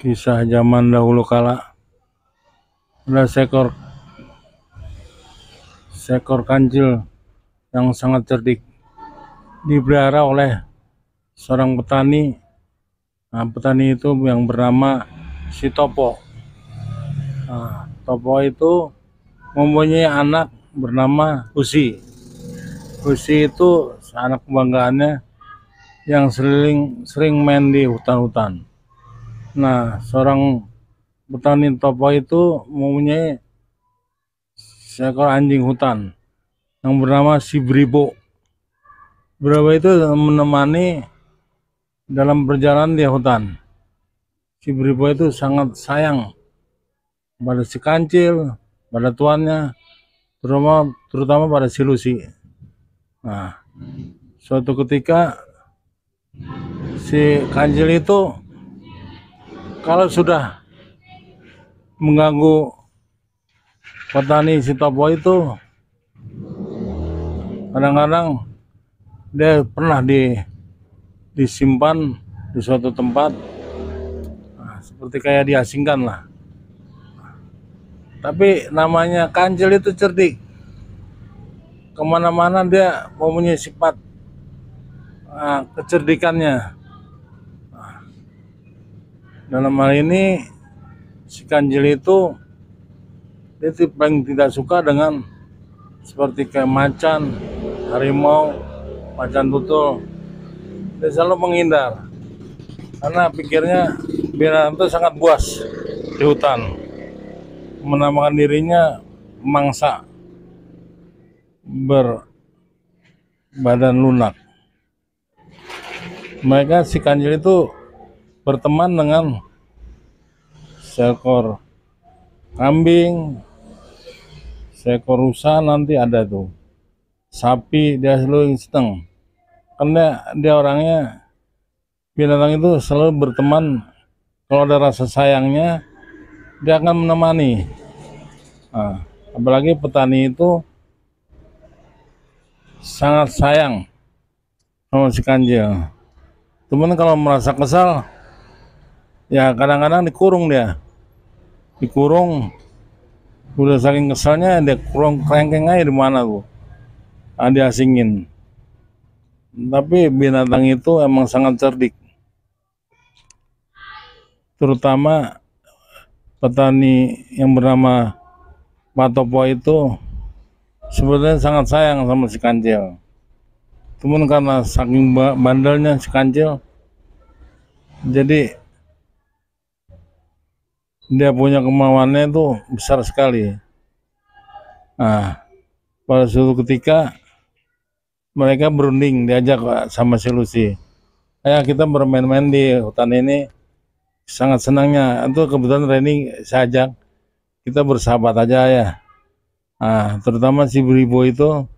Kisah zaman dahulu kala, ada seekor kancil yang sangat cerdik, dipelihara oleh seorang petani. Nah, petani itu yang bernama si Topo. Nah, Topo itu mempunyai anak bernama Husi. Husi itu anak kebanggaannya yang sering main di hutan-hutan. Nah, seorang petani Topo itu mempunyai seekor anjing hutan yang bernama si Bribo. Bribo itu menemani dalam perjalanan di hutan. Si Bribo itu sangat sayang pada si kancil, pada tuannya, terutama pada si Lucy. Nah, suatu ketika si kancil itu kalau sudah mengganggu petani si Topo itu, kadang-kadang dia pernah disimpan di suatu tempat, seperti kayak diasingkan lah. Tapi namanya kancil itu cerdik, kemana-mana dia mempunyai sifat kecerdikannya. Dalam hal ini si kancil itu dia paling tidak suka dengan seperti kayak macan, harimau, macan tutul. Dia selalu menghindar karena pikirnya binatang itu sangat buas di hutan, menamakan dirinya mangsa berbadan lunak. Mereka si kancil itu berteman dengan seekor kambing, seekor rusa, nanti ada tuh sapi. Dia selalu seneng karena dia orangnya, binatang itu selalu berteman. Kalau ada rasa sayangnya, dia akan menemani. Nah, apalagi petani itu sangat sayang sama si kancil. Cuman kalau merasa kesal, ya kadang-kadang dikurung dia. Dikurung, udah saking kesalnya dia kurung kerengkeng aja di mana tuh. Diasingin. Tapi binatang itu emang sangat cerdik. Terutama petani yang bernama Pak Topo itu sebetulnya sangat sayang sama si kancil. Cuman karena saking bandelnya si kancil, jadi dia punya kemauannya itu besar sekali. Nah, pada suatu ketika mereka berunding, diajak sama si Lucy, ayo kita bermain-main di hutan ini. Sangat senangnya itu kebetulan Reni saya ajak, kita bersahabat aja ya. Nah, terutama si Bribo itu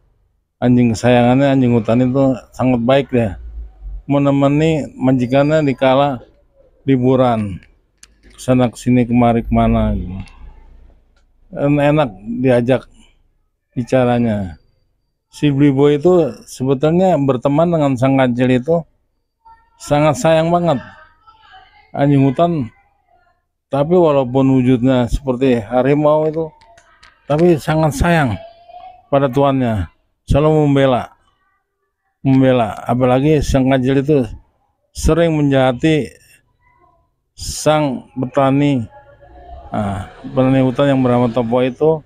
anjing kesayangannya, anjing hutan itu sangat baik ya, menemani majikannya di kala liburan kesana kesini kemari kemana gitu. Enak diajak bicaranya. Si Bribo itu sebetulnya berteman dengan sang kancil itu sangat sayang banget, anjing hutan. Tapi walaupun wujudnya seperti harimau itu, tapi sangat sayang pada tuannya, selalu membela. Apalagi sang kancil itu sering menjahati sang petani hutan yang bernama Topo itu.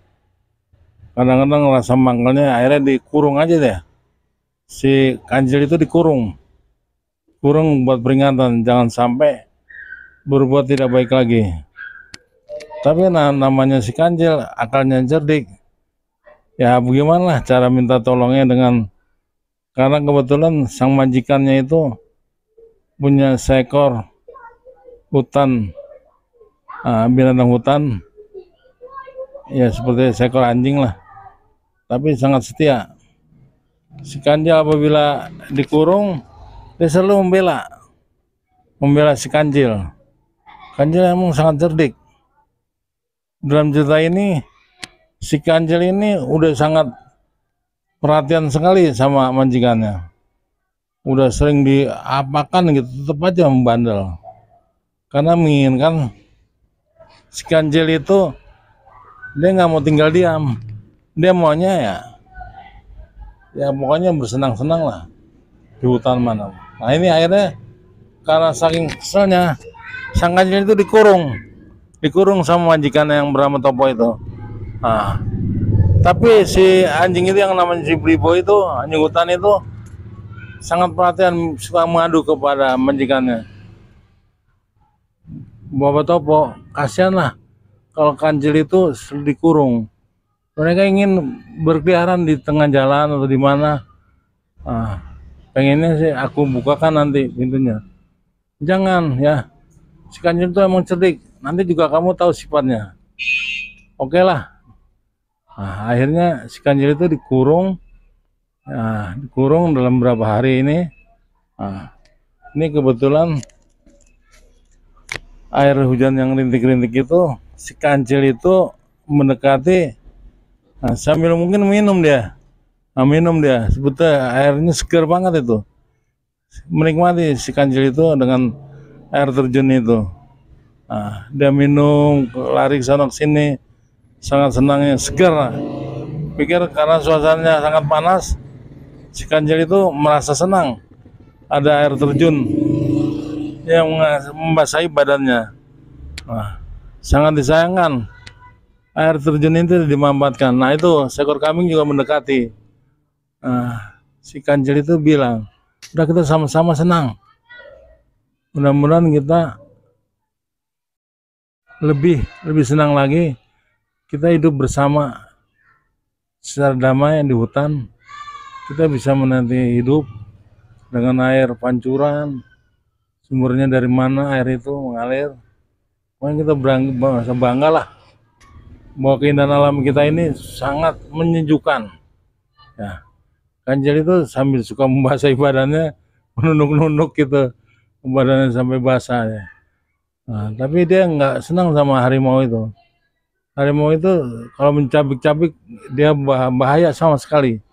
Kadang-kadang rasa mangkalnya akhirnya dikurung aja deh. Si kancil itu dikurung buat peringatan jangan sampai berbuat tidak baik lagi. Tapi namanya si kancil akalnya cerdik. Ya bagaimana cara minta tolongnya karena kebetulan sang majikannya itu punya seekor hutan, binatang hutan, ya seperti seekor anjing lah, tapi sangat setia. Si kancil apabila dikurung, dia selalu membela si kancil. Kancil emang sangat cerdik. Dalam cerita ini, si kancil ini udah sangat perhatian sekali sama majikannya. Udah sering diapakan gitu, tetap aja membandel. karena menginginkan si kancil itu dia nggak mau tinggal diam, dia maunya ya pokoknya bersenang-senang lah di hutan mana. Nah ini akhirnya karena saking keselnya sang kancil itu dikurung sama majikan yang bernama Topo itu. Nah, tapi si anjing itu yang namanya si Blibo itu, anjing hutan itu sangat perhatian, suka mengadu kepada majikannya. Bapak Topo, kasihan lah kalau kancil itu dikurung. Mereka ingin berkeliaran di tengah jalan atau di mana. Ah, pengennya sih aku bukakan nanti pintunya. Jangan ya, si kancil itu emang cerdik. Nanti juga kamu tahu sifatnya. Oke lah. Nah, akhirnya si kancil itu dikurung. Nah, dikurung dalam beberapa hari ini. Nah, ini kebetulan air hujan yang rintik-rintik itu, si kancil itu mendekati. Nah, sambil mungkin minum dia. Nah, minum dia. Sebetulnya airnya segar banget itu. Menikmati si kancil itu dengan air terjun itu. Nah, dia minum, lari ke sana ke sini, sangat senangnya, segar. Pikir karena suasananya sangat panas, si kancil itu merasa senang. Ada air terjun yang membasahi badannya. Nah, sangat disayangkan air terjun itu dimanfaatkan. Nah itu seekor kambing juga mendekati. Nah, si kancil itu bilang, udah kita sama-sama senang. Mudah-mudahan kita lebih senang lagi. Kita hidup bersama secara damai di hutan. Kita bisa menanti hidup dengan air pancuran. Sumbernya dari mana air itu mengalir. Pokoknya kita bangga lah bahwa keindahan alam kita ini sangat menyejukkan. Ya, kancil itu sambil suka membasahi badannya, menunduk-nunduk gitu, badannya sampai basah ya. Nah, tapi dia nggak senang sama harimau itu. Harimau itu kalau mencabik-cabik dia bahaya sama sekali,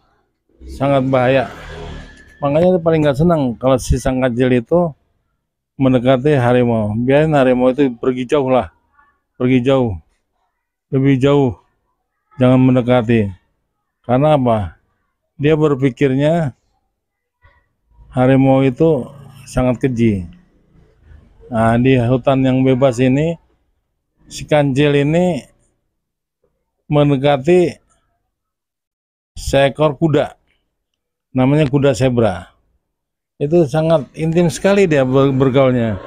sangat bahaya. Makanya dia paling nggak senang kalau si sang kancil itu mendekati harimau. Biarin harimau itu pergi jauh lah, pergi jauh, lebih jauh, jangan mendekati. Karena apa? Dia berpikirnya harimau itu sangat keji. Nah, di hutan yang bebas ini, si kancil ini mendekati seekor kuda, namanya kuda zebra. Itu sangat intim sekali dia bergaulnya.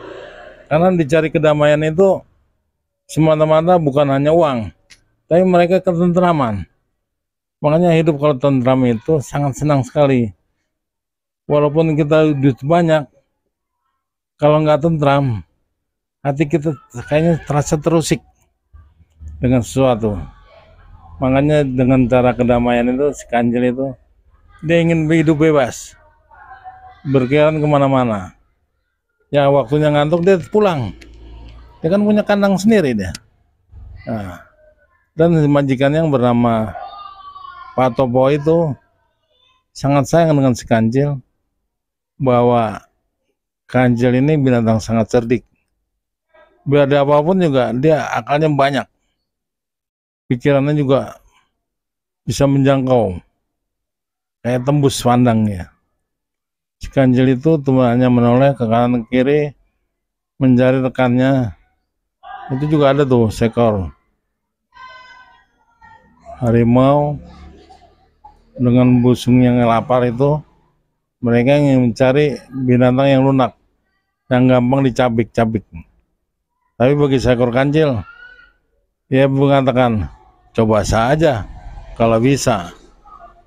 Karena dicari kedamaian itu semata-mata bukan hanya uang, tapi mereka ketentraman. Makanya hidup kalau tentram itu sangat senang sekali. Walaupun kita duit banyak, kalau nggak tentram, hati kita kayaknya terasa terusik dengan sesuatu. Makanya dengan cara kedamaian itu, si kancil itu, dia ingin hidup bebas, berkeliaran kemana-mana. Ya waktunya ngantuk dia pulang. Dia kan punya kandang sendiri dia. Nah, dan majikan yang bernama Pak Topo itu sangat sayang dengan si kancil, bahwa kancil ini binatang sangat cerdik. Biar ada apapun juga dia akalnya banyak, pikirannya juga bisa menjangkau, kayak tembus pandangnya. Si kancil itu hanya menoleh ke kanan ke kiri mencari rekannya. Itu juga ada tuh seekor harimau dengan busung yang lapar itu. Mereka ingin mencari binatang yang lunak, yang gampang dicabik-cabik. Tapi bagi seekor kancil, dia mengatakan, coba saja kalau bisa.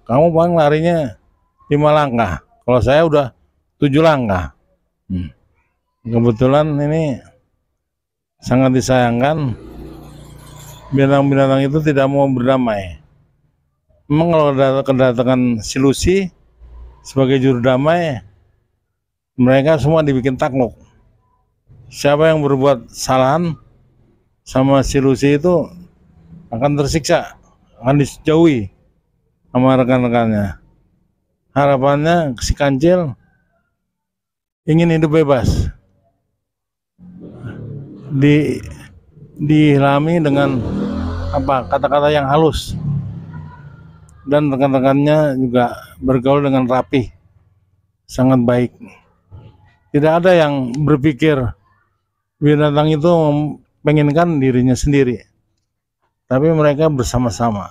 Kamu paling larinya 5 langkah, kalau saya udah 7 langkah. Kebetulan ini sangat disayangkan, binatang-binatang itu tidak mau berdamai. Memang kalau kedatangan si Lucy sebagai juru damai, mereka semua dibikin takluk. Siapa yang berbuat kesalahan sama si Lucy itu akan tersiksa, akan dijauhi sama rekan-rekannya. Harapannya si kancil ingin hidup bebas. di diilhami dengan apa kata-kata yang halus, dan rekan-rekannya juga bergaul dengan rapi, sangat baik. Tidak ada yang berpikir binatang itu menginginkan dirinya sendiri, tapi mereka bersama-sama.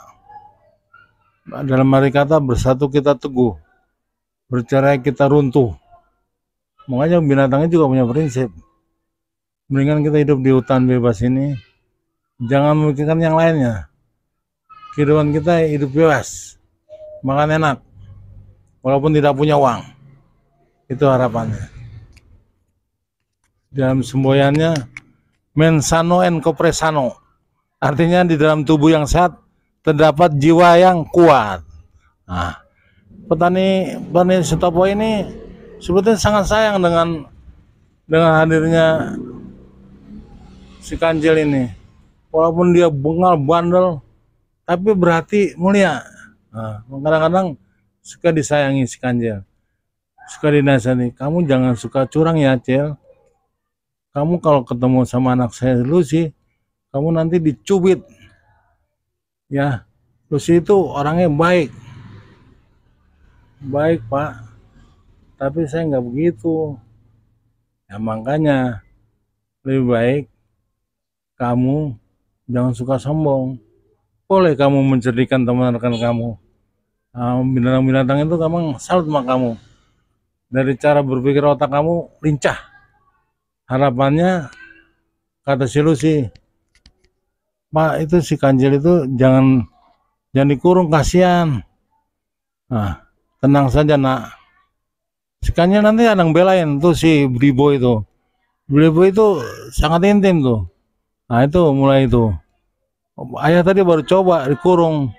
Dalam arti kata, bersatu kita teguh, bercerai kita runtuh. Makanya binatangnya juga punya prinsip. Mendingan kita hidup di hutan bebas ini, jangan memikirkan yang lainnya. Kehidupan kita hidup bebas, makan enak, walaupun tidak punya uang. Itu harapannya. Dalam semboyannya, mensano en corpore sano. Artinya di dalam tubuh yang sehat terdapat jiwa yang kuat. Nah, petani Sutopo ini sebetulnya sangat sayang dengan hadirnya si Kancil ini. Walaupun dia bengal bandel, tapi berhati mulia. Nah, kadang-kadang suka disayangi si Kancil, suka dinasihati, kamu jangan suka curang ya Cil. Kamu kalau ketemu sama anak saya Lucy, kamu nanti dicubit. Ya, Lucy itu orangnya baik. Baik Pak, tapi saya nggak begitu. Ya makanya lebih baik kamu jangan suka sombong. Boleh kamu mencerdikan teman rekan kamu. Binatang-binatang itu kamu salut sama kamu. Dari cara berpikir otak kamu lincah. Harapannya, kata si Lucy, Pak itu si Kancil itu jangan dikurung, kasihan. Nah, tenang saja nak. Si Kancil nanti ada yang belain tuh si Blibo itu. Blibo itu sangat intim tuh. Nah itu mulai itu. Ayah tadi baru coba dikurung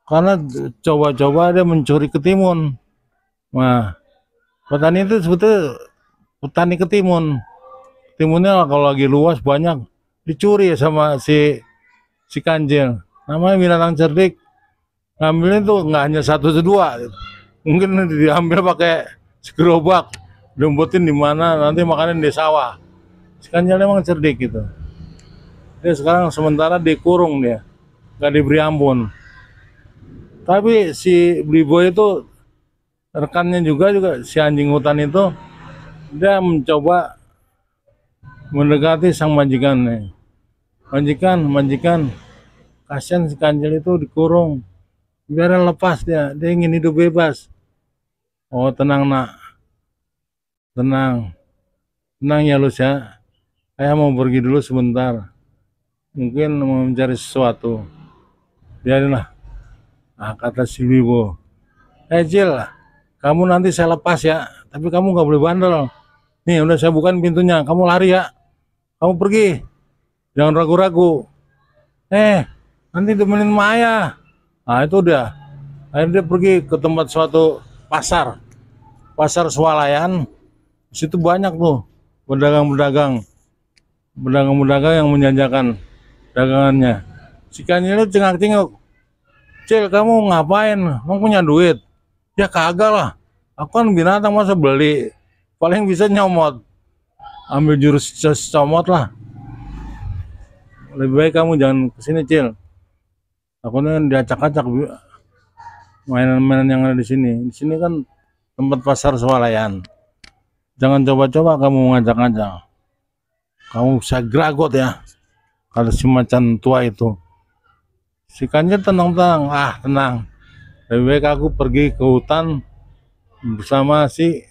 karena coba-coba dia mencuri ketimun. Nah, petani itu sebetulnya petani ketimun. Ketimunnya kalau lagi luas banyak dicuri sama si Kancil. Namanya binatang cerdik. Ngambilnya tuh nggak hanya satu dua, mungkin diambil pakai segerobak, diumpetin di mana nanti makanan di sawah. Si Kancil emang cerdik gitu. Dia sekarang sementara dikurung, dia nggak diberi ampun. Tapi si Blibo itu rekannya juga si anjing hutan itu, dia mencoba mendekati sang majikan. Majikan, kasihan si Kancil itu dikurung, biar lepas dia ingin hidup bebas. Oh tenang nak, tenang ya Lus ya, saya mau pergi dulu sebentar, mungkin mau mencari sesuatu. Biarinlah. Nah, kata si Wibo, Cil, kamu nanti saya lepas ya, tapi kamu nggak boleh bandel. Nih udah saya bukain pintunya, kamu lari ya, kamu pergi, jangan ragu-ragu. Nanti temenin Maya. Nah itu udah. Akhirnya dia pergi ke tempat suatu pasar swalayan. Di situ banyak tuh pedagang-pedagang yang menjajakan dagangannya. Si Kancil itu cengak-cengok, Cil kamu ngapain? Mau punya duit? Ya kagak lah, aku kan binatang masa beli, paling bisa nyomot, ambil jurus comot lah. Lebih baik kamu jangan kesini Cil, takutnya diacak-acak mainan-mainan yang ada di sini. Di sini kan tempat pasar swalayan. Jangan coba-coba kamu ngajak-ngajak. Kamu bisa geragot ya. Kalau si macan tua itu. Si Kancil tenang-tenang. Tenang. Lebih baik aku pergi ke hutan bersama si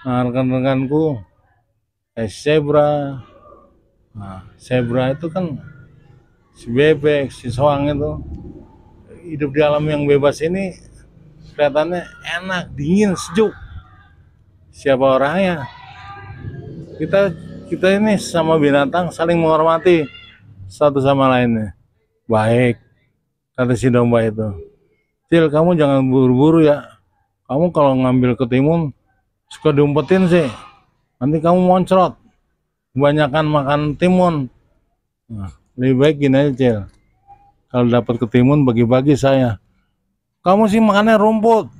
rekan-rekanku. Zebra. Zebra itu kan si bebek, si soang itu. Hidup di alam yang bebas ini kelihatannya enak, dingin, sejuk. Siapa orangnya? Kita ini sama binatang saling menghormati satu sama lainnya. Baik, kata si domba itu. Cil, kamu jangan buru-buru ya. Kamu kalau ngambil ketimun suka diumpetin sih. Nanti kamu moncrot. Kebanyakan makan timun. Nah, lebih baik gini aja Cil. Kalau dapat ketimun bagi-bagi saya. Kamu sih makannya rumput,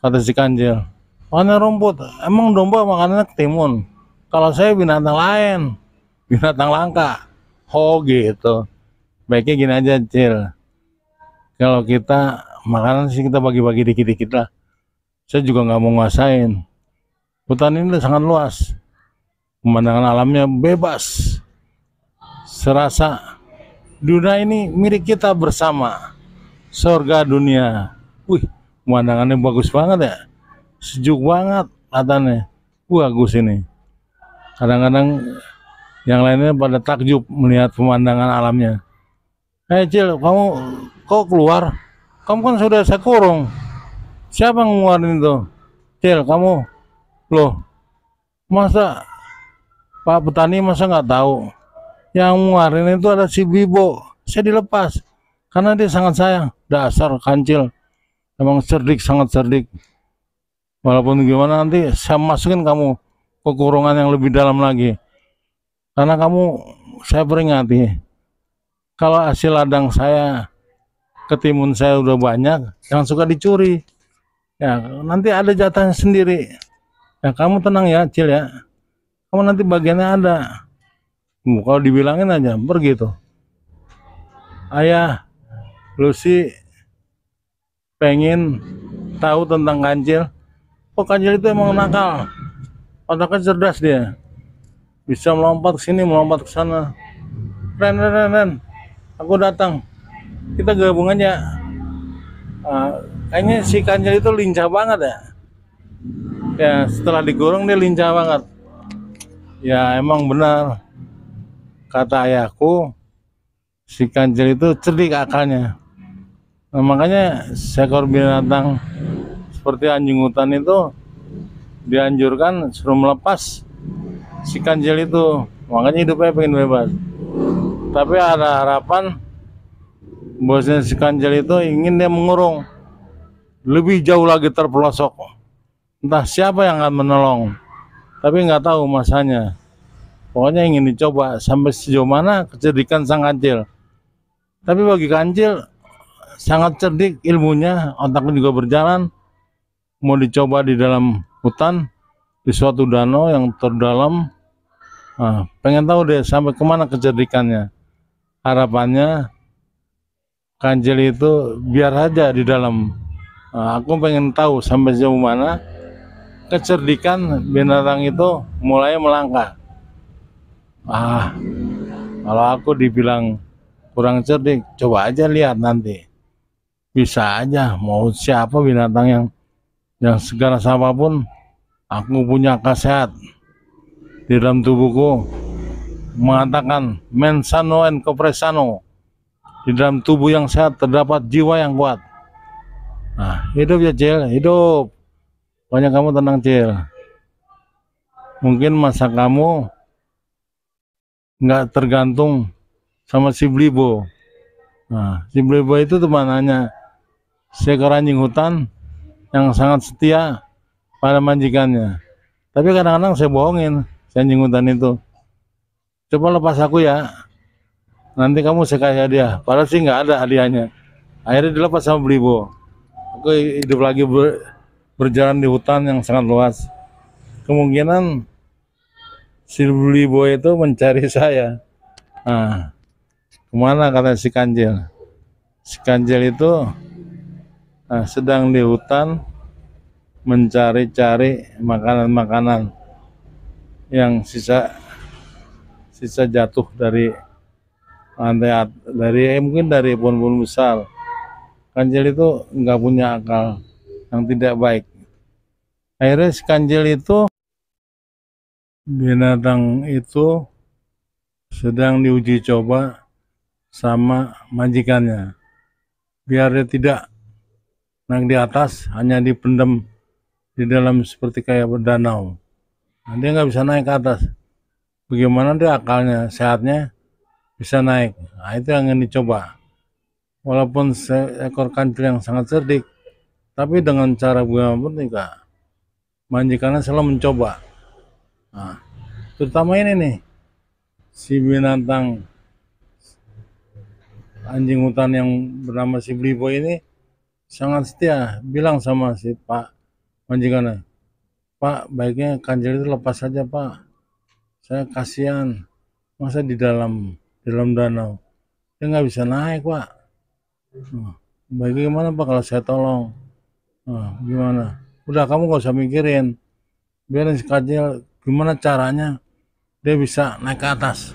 kata si Kancil. Makannya rumput, emang domba makannya ketimun. Kalau saya binatang lain, binatang langka. Oh gitu. Baiknya gini aja, Cil. Kalau kita makanan sih kita bagi-bagi dikit-dikit lah. Saya juga nggak mau nguasain. Hutan ini sangat luas. Pemandangan alamnya bebas. Serasa dunia ini milik kita bersama. Surga dunia. Wih, pemandangannya bagus banget ya. Sejuk banget katanya. Bagus ini. Kadang-kadang yang lainnya pada takjub melihat pemandangan alamnya. Cil, kamu kok keluar? Kamu kan sudah saya kurung. Siapa yang ngeluarin itu? Cil, kamu loh, masa Pak Petani masa nggak tahu? Yang ngeluarin itu ada si Bibo. Saya dilepas karena dia sangat sayang. Dasar kancil, emang cerdik, sangat cerdik. Walaupun gimana nanti saya masukin kamu ke kurungan yang lebih dalam lagi. Karena kamu, saya peringati, kalau hasil ladang saya, ketimun saya udah banyak, jangan suka dicuri. Ya, nanti ada jatahnya sendiri. Ya, kamu tenang ya, Cil ya. Kamu nanti bagiannya ada. Kalau dibilangin aja, pergi tuh. Ayah, Lucy pengen tahu tentang kancil. Oh, kancil itu emang nakal. Otaknya cerdas dia. Bisa melompat ke sini, melompat ke sana. Ren. Aku datang. Kita gabung aja. Kayaknya si kancil itu lincah banget ya. Ya, setelah dikurung dia lincah banget. Ya, emang benar. Kata ayahku, si kancil itu cerdik akalnya. Nah, makanya seekor binatang seperti anjing hutan itu dianjurkan suruh melepas si kancil itu. Makanya hidupnya pengen bebas. Tapi ada harapan bosnya si kancil itu ingin dia mengurung lebih jauh lagi terpelosok. Entah siapa yang akan menolong, tapi nggak tahu masanya. Pokoknya ingin dicoba sampai sejauh mana kecerdikan sang kancil. Tapi bagi kancil sangat cerdik ilmunya, otaknya juga berjalan. Mau dicoba di dalam hutan, di suatu danau yang terdalam. Pengen tahu deh sampai kemana kecerdikannya. Harapannya kancil itu biar aja di dalam. Aku pengen tahu sampai sejauh mana kecerdikan binatang itu mulai melangkah. Kalau aku dibilang kurang cerdik, coba aja lihat nanti. Bisa aja mau siapa binatang yang segala apapun, aku punya khasiat di dalam tubuhku mengatakan mensano en compresano. Di dalam tubuh yang sehat terdapat jiwa yang kuat. Hidup ya Cil, hidup. Pokoknya kamu tenang Cil. Mungkin masa kamu nggak tergantung sama si Blibo. Si Blibo itu temanannya seekor anjing hutan yang sangat setia pada majikannya. Tapi kadang-kadang saya bohongin si anjing hutan itu. Coba lepas aku ya, nanti kamu saya kasih hadiah. Padahal sih nggak ada hadiahnya. Akhirnya dilepas sama Blibo. Aku hidup lagi berjalan di hutan yang sangat luas. Kemungkinan si Blibo itu mencari saya. Kemana kata si kancil? Si kancil itu sedang di hutan mencari-cari makanan-makanan yang sisa jatuh dari lantai, mungkin dari pohon-pohon besar. Kancil itu nggak punya akal yang tidak baik. Akhirnya si kancil itu, binatang itu sedang diuji coba sama majikannya. Biar dia tidak naik di atas, hanya dipendam di dalam seperti kayak berdanau. Dia nggak bisa naik ke atas. Bagaimana dia akalnya, sehatnya bisa naik. Itu yang ingin dicoba. Walaupun seekor kancil yang sangat cerdik, tapi dengan cara bagaimanapun juga majikannya selalu mencoba. Terutama ini nih, si binatang anjing hutan yang bernama si Blibo ini sangat setia. Bilang sama si Pak majikannya, Pak, baiknya kancil itu lepas saja Pak. Saya kasihan masa di dalam danau, dia nggak bisa naik Pak. Bagaimana Pak kalau saya tolong? Gimana? Udah kamu nggak usah mikirin, biarin si Kancil gimana caranya dia bisa naik ke atas.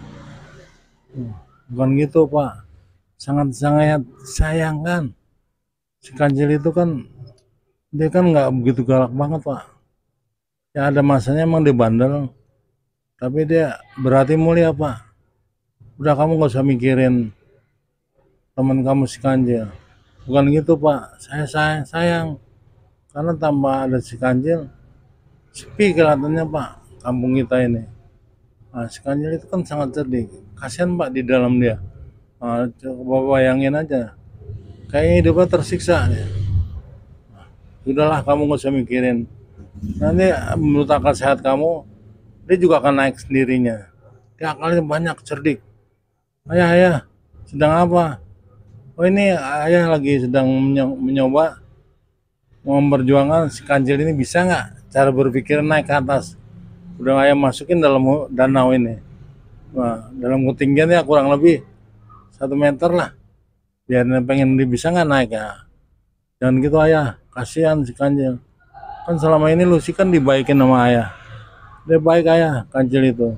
Bukan gitu Pak, sangat-sangat sayangkan si Kancil itu kan dia kan nggak begitu galak banget Pak. Ya ada masanya emang dia bandel, tapi dia berarti mulia Pak. Udah kamu nggak usah mikirin teman kamu si Kancil. Bukan gitu Pak, saya sayang karena tanpa ada si Kancil sepi kelihatannya Pak kampung kita ini. Si Kancil itu kan sangat sedih, kasihan Pak di dalam dia. Coba bayangin aja, kayaknya hidupnya tersiksa ya. Sudahlah kamu nggak usah mikirin, nanti menurut akal sehat kamu dia juga akan naik sendirinya. Dia akalnya banyak, cerdik. Ayah sedang apa? Oh ini ayah lagi sedang mencoba memperjuangkan si Kancil ini bisa nggak cara berpikir naik ke atas. Udah ayah masukin dalam danau ini. Dalam ketinggiannya kurang lebih 1 meter lah. Biar pengen dia bisa nggak naik ya. Jangan gitu ayah, kasihan si Kancil. Kan selama ini Lucy kan dibaikin sama ayah. Dia baik ayah, Kancil itu.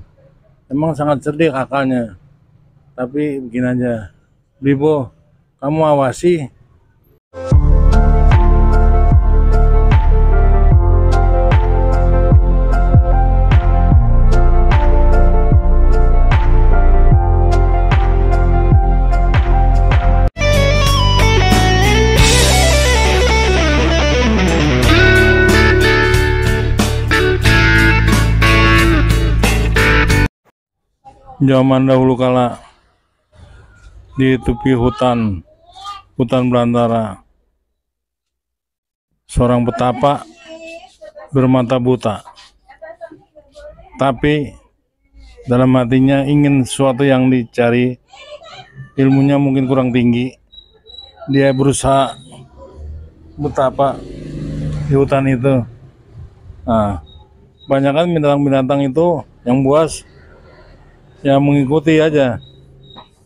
Emang sangat cerdik akalnya. Tapi begini aja, Bibo, kamu awasi. Zaman dahulu kala di tepi hutan belantara, seorang petapa bermata buta, tapi dalam hatinya ingin sesuatu yang dicari, ilmunya mungkin kurang tinggi. Dia berusaha betapa di hutan itu. Banyak kan binatang-binatang itu yang buas ya mengikuti aja,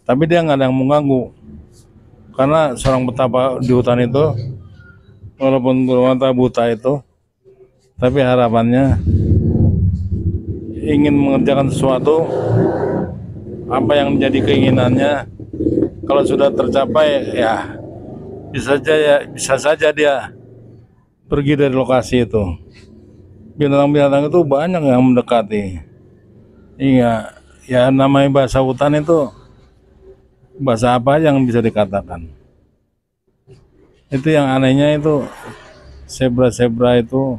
tapi dia nggak ada yang mengganggu karena seorang petapa di hutan itu walaupun bermata buta itu, tapi harapannya ingin mengerjakan sesuatu apa yang menjadi keinginannya. Kalau sudah tercapai ya bisa saja dia pergi dari lokasi itu. Binatang-binatang itu banyak yang mendekati. Iya, ya namanya bahasa hutan itu bahasa apa yang bisa dikatakan. Itu yang anehnya itu zebra itu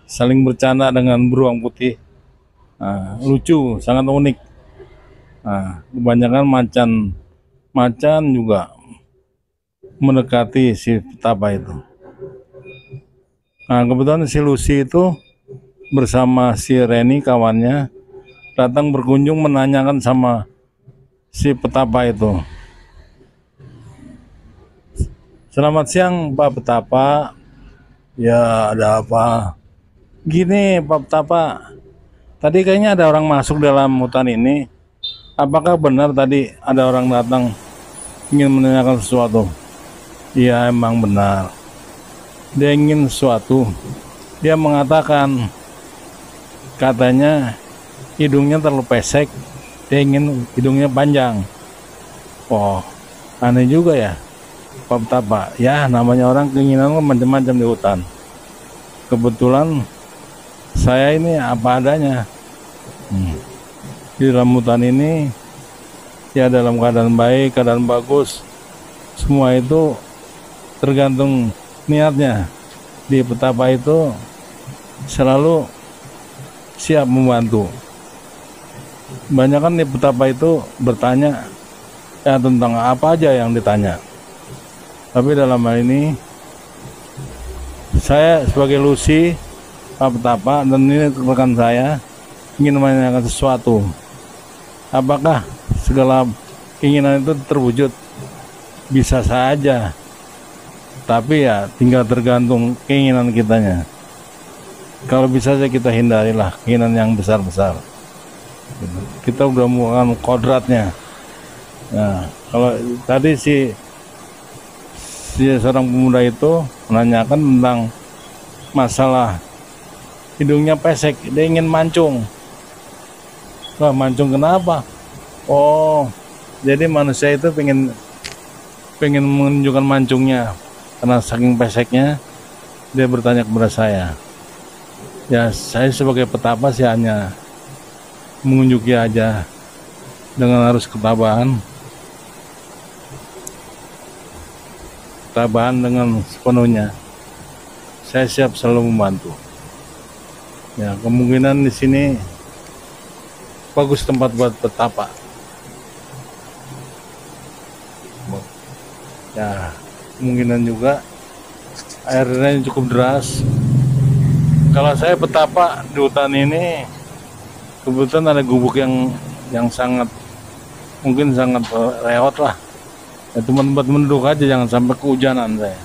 saling bercanda dengan beruang putih. Lucu, sangat unik. Kebanyakan macan juga mendekati si petapa itu. Kebetulan si Lucy itu bersama si Reni kawannya datang berkunjung menanyakan sama si petapa itu. Selamat siang Pak Petapa. Ya ada apa? Gini Pak Petapa, tadi kayaknya ada orang masuk dalam hutan ini. Apakah benar tadi ada orang datang ingin menanyakan sesuatu? Iya emang benar. Dia ingin sesuatu. Dia mengatakan katanya hidungnya terlalu pesek, dia ingin hidungnya panjang. Oh, aneh juga ya Pak Petapa. Ya namanya orang keinginan macam-macam di hutan. Kebetulan saya ini apa adanya. Di dalam hutan ini ya dalam keadaan baik, keadaan bagus. Semua itu tergantung niatnya. Di petapa itu selalu siap membantu. Banyak kan di petapa itu bertanya ya tentang apa aja yang ditanya. Tapi dalam hal ini saya sebagai Lucy, Pak Petapa, dan ini rekan saya ingin menanyakan sesuatu. Apakah segala keinginan itu terwujud? Bisa saja, tapi ya tinggal tergantung keinginan kitanya. Kalau bisa saja kita hindarilah keinginan yang besar-besar. Kita udah melakukan kodratnya. Nah, kalau tadi si seorang pemuda itu menanyakan tentang masalah hidungnya pesek, dia ingin mancung. Wah, mancung kenapa? Oh, jadi manusia itu pengen menunjukkan mancungnya karena saking peseknya. Dia bertanya kepada saya. Ya, saya sebagai petapa sih hanya mengunjuki aja dengan harus ketabahan dengan sepenuhnya. Saya siap selalu membantu. Ya, kemungkinan di sini bagus tempat buat petapa. Ya, kemungkinan juga airnya cukup deras. Kalau saya petapa di hutan ini, kebetulan ada gubuk yang sangat mungkin sangat reot lah. Ya, tempat menduduk aja, jangan sampai kehujanan saya.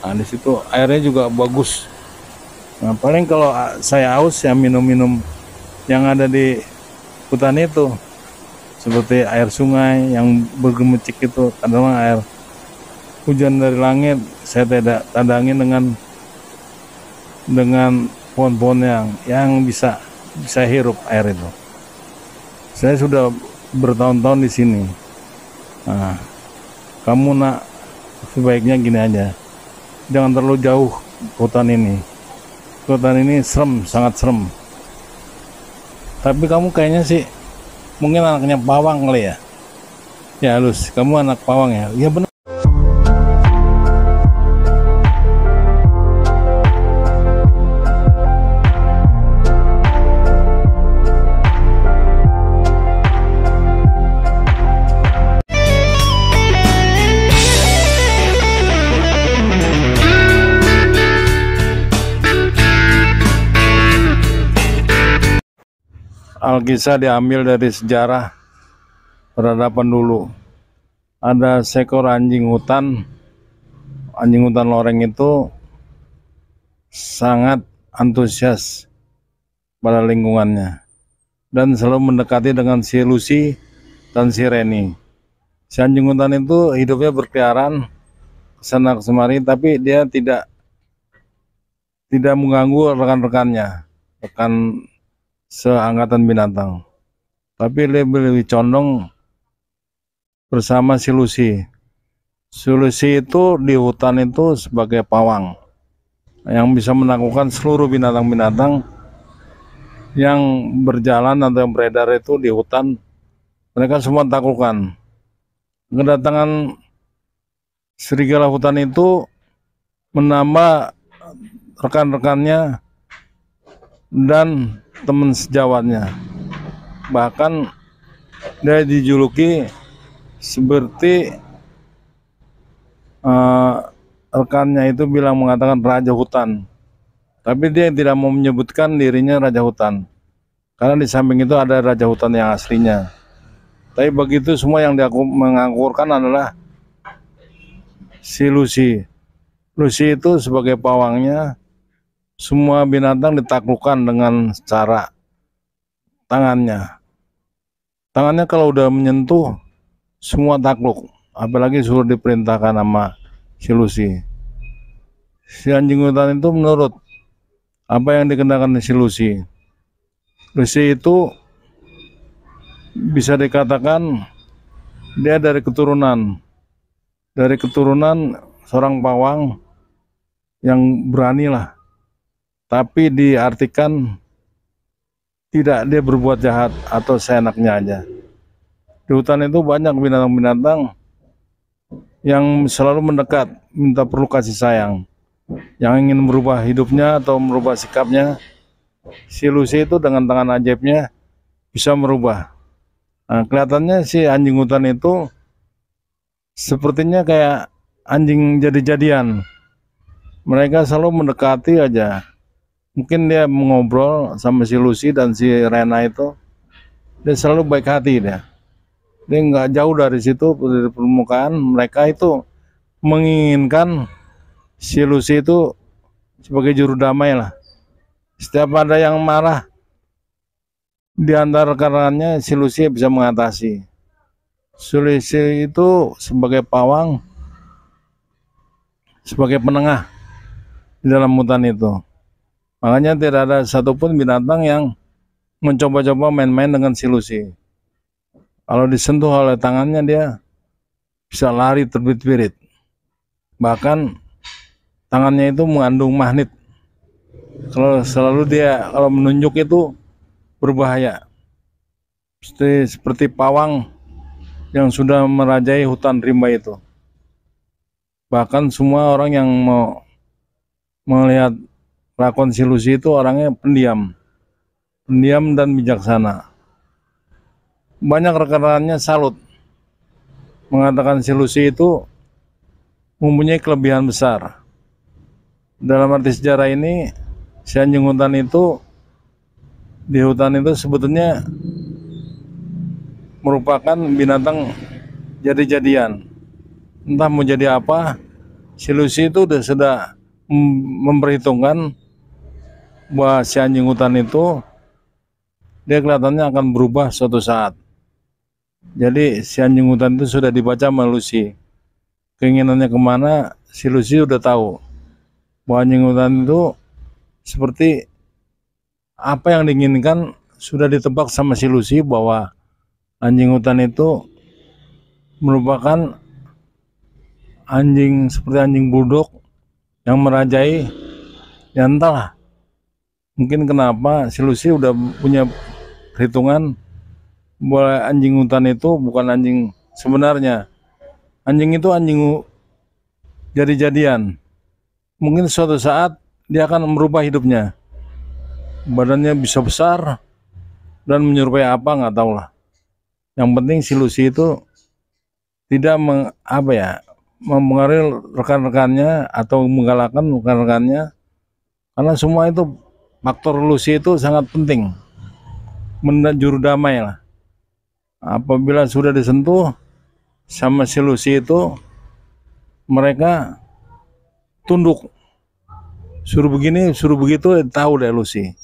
Nah, di situ airnya juga bagus. Nah, paling kalau saya haus ya minum-minum yang ada di hutan itu, seperti air sungai yang bergemecik itu, kadang air hujan dari langit. Saya tidak tandangi dengan pohon-pohon yang bisa hirup air itu. Saya sudah bertahun-tahun di sini. Nah, kamu nak sebaiknya gini aja, jangan terlalu jauh hutan ini. Hutan ini serem, sangat serem. Tapi kamu kayaknya sih mungkin anaknya pawang kali ya. Ya halus, kamu anak pawang ya? Iya benar. Alkisah diambil dari sejarah peradaban dulu. Ada seekor anjing hutan loreng itu sangat antusias pada lingkungannya dan selalu mendekati dengan si Lucy dan si Reni. Si anjing hutan itu hidupnya berkeliaran kesana kemari, tapi dia tidak mengganggu rekan seangkatan binatang, tapi lebih condong bersama si Lucy. Si Lucy itu di hutan itu sebagai pawang yang bisa menaklukkan seluruh binatang-binatang yang berjalan atau yang beredar itu di hutan. Mereka semua taklukkan. Kedatangan serigala hutan itu menambah rekan-rekannya dan teman sejawatnya. Bahkan dia dijuluki seperti rekannya itu mengatakan raja hutan. Tapi dia tidak mau menyebutkan dirinya raja hutan, karena di samping itu ada raja hutan yang aslinya. Tapi begitu semua yang dia mengakurkan adalah si Lucy. Lucy itu sebagai pawangnya. Semua binatang ditaklukkan dengan cara tangannya. Tangannya kalau udah menyentuh, semua takluk. Apalagi suruh diperintahkan sama si Lucy. Si anjing hutan itu menurut apa yang dikenakan si Lucy. Lucy itu bisa dikatakan dia dari keturunan seorang pawang yang berani lah. Tapi diartikan tidak dia berbuat jahat atau seenaknya aja. Di hutan itu banyak binatang-binatang yang selalu mendekat, minta perlu kasih sayang, yang ingin merubah hidupnya atau merubah sikapnya. Si Lucy itu dengan tangan ajaibnya bisa merubah. Nah, kelihatannya si anjing hutan itu sepertinya kayak anjing jadi-jadian. Mereka selalu mendekati aja. Mungkin dia mengobrol sama si Lucy dan si Rena itu, dia selalu baik hati dia. Dia nggak jauh dari situ, dari permukaan. Mereka itu menginginkan si Lucy itu sebagai juru damai lah. Setiap ada yang marah, Di antara rekan-rekannya si Lucy bisa mengatasi. Si Lucy itu sebagai pawang, sebagai penengah di dalam hutan itu. Makanya tidak ada satupun binatang yang mencoba-coba main-main dengan si Lucy. Kalau disentuh oleh tangannya dia bisa lari terbirit-birit. Bahkan tangannya itu mengandung magnet. Kalau selalu dia kalau menunjuk itu berbahaya. Seperti pawang yang sudah merajai hutan rimba itu. Bahkan semua orang yang mau melihat lakon si Lucy itu orangnya pendiam dan bijaksana. Banyak rekan-rekannya salut, mengatakan si Lucy itu mempunyai kelebihan besar. Dalam arti sejarah ini, si anjing hutan itu di hutan itu sebetulnya merupakan binatang jadi-jadian. Entah mau jadi apa, si Lucy itu sudah memperhitungkan bahwa si anjing hutan itu dia kelihatannya akan berubah suatu saat. Jadi si anjing hutan itu sudah dibaca sama Lucy. Keinginannya kemana, si Lucy udah tahu. Bahwa anjing hutan itu seperti apa yang diinginkan sudah ditebak sama si Lucy, bahwa anjing hutan itu merupakan anjing seperti anjing bulldog yang merajai. Ya entahlah, mungkin kenapa si Lucy udah punya perhitungan bahwa anjing hutan itu bukan anjing sebenarnya. Anjing itu anjing jadi-jadian. Mungkin suatu saat dia akan merubah hidupnya. Badannya bisa besar dan menyerupai apa nggak tahu lah. Yang penting si Lucy itu tidak mempengaruhi rekan-rekannya atau menggalakkan rekan-rekannya, karena semua itu faktor Lucy itu sangat penting, juru damai lah. Apabila sudah disentuh sama si Lucy itu, mereka tunduk, suruh begini suruh begitu, tahu deh Lucy.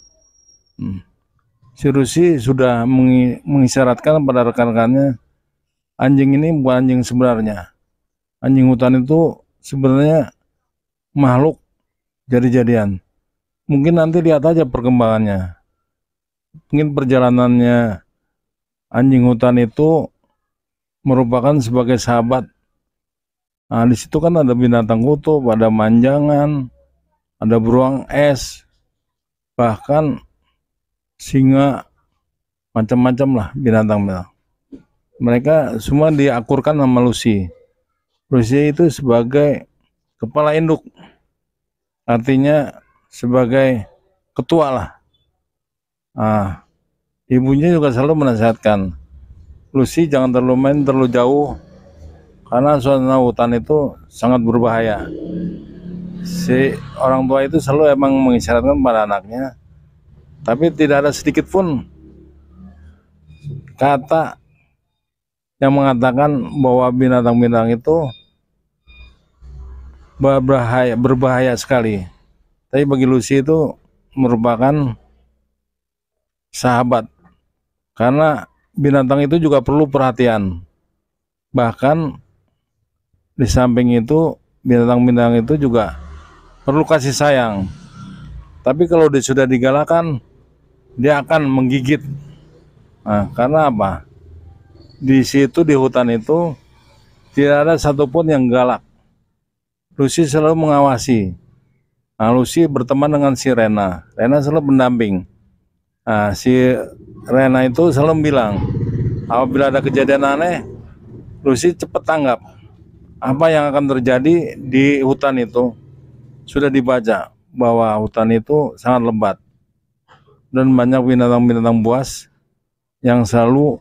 Si Lucy sudah mengisyaratkan pada rekan-rekannya, anjing ini bukan anjing sebenarnya. Anjing hutan itu sebenarnya makhluk jadi-jadian. Mungkin nanti lihat aja perkembangannya. Mungkin perjalanannya anjing hutan itu merupakan sebagai sahabat. Nah, di situ kan ada binatang kutub, ada manjangan, ada beruang es, bahkan singa, macam-macam lah binatang-binatang. Mereka semua diakurkan sama Lucy. Lucy itu sebagai kepala induk, artinya sebagai ketua lah. Ibunya juga selalu menasihatkan Lucy jangan terlalu main terlalu jauh, karena suasana hutan itu sangat berbahaya. Si orang tua itu selalu emang mengisyaratkan pada anaknya, tapi tidak ada sedikit pun kata yang mengatakan bahwa binatang-binatang itu berbahaya sekali. Tapi bagi Lucy itu merupakan sahabat, karena binatang itu juga perlu perhatian. Bahkan di samping itu binatang-binatang itu juga perlu kasih sayang. Tapi kalau dia sudah digalakan, dia akan menggigit. Karena apa? Di situ di hutan itu tidak ada satupun yang galak. Lucy selalu mengawasi. Lucy berteman dengan si Rena. Rena selalu pendamping. Si Rena itu selalu bilang, apabila ada kejadian aneh, Lucy cepat tanggap. Apa yang akan terjadi di hutan itu sudah dibaca, bahwa hutan itu sangat lebat dan banyak binatang-binatang buas yang selalu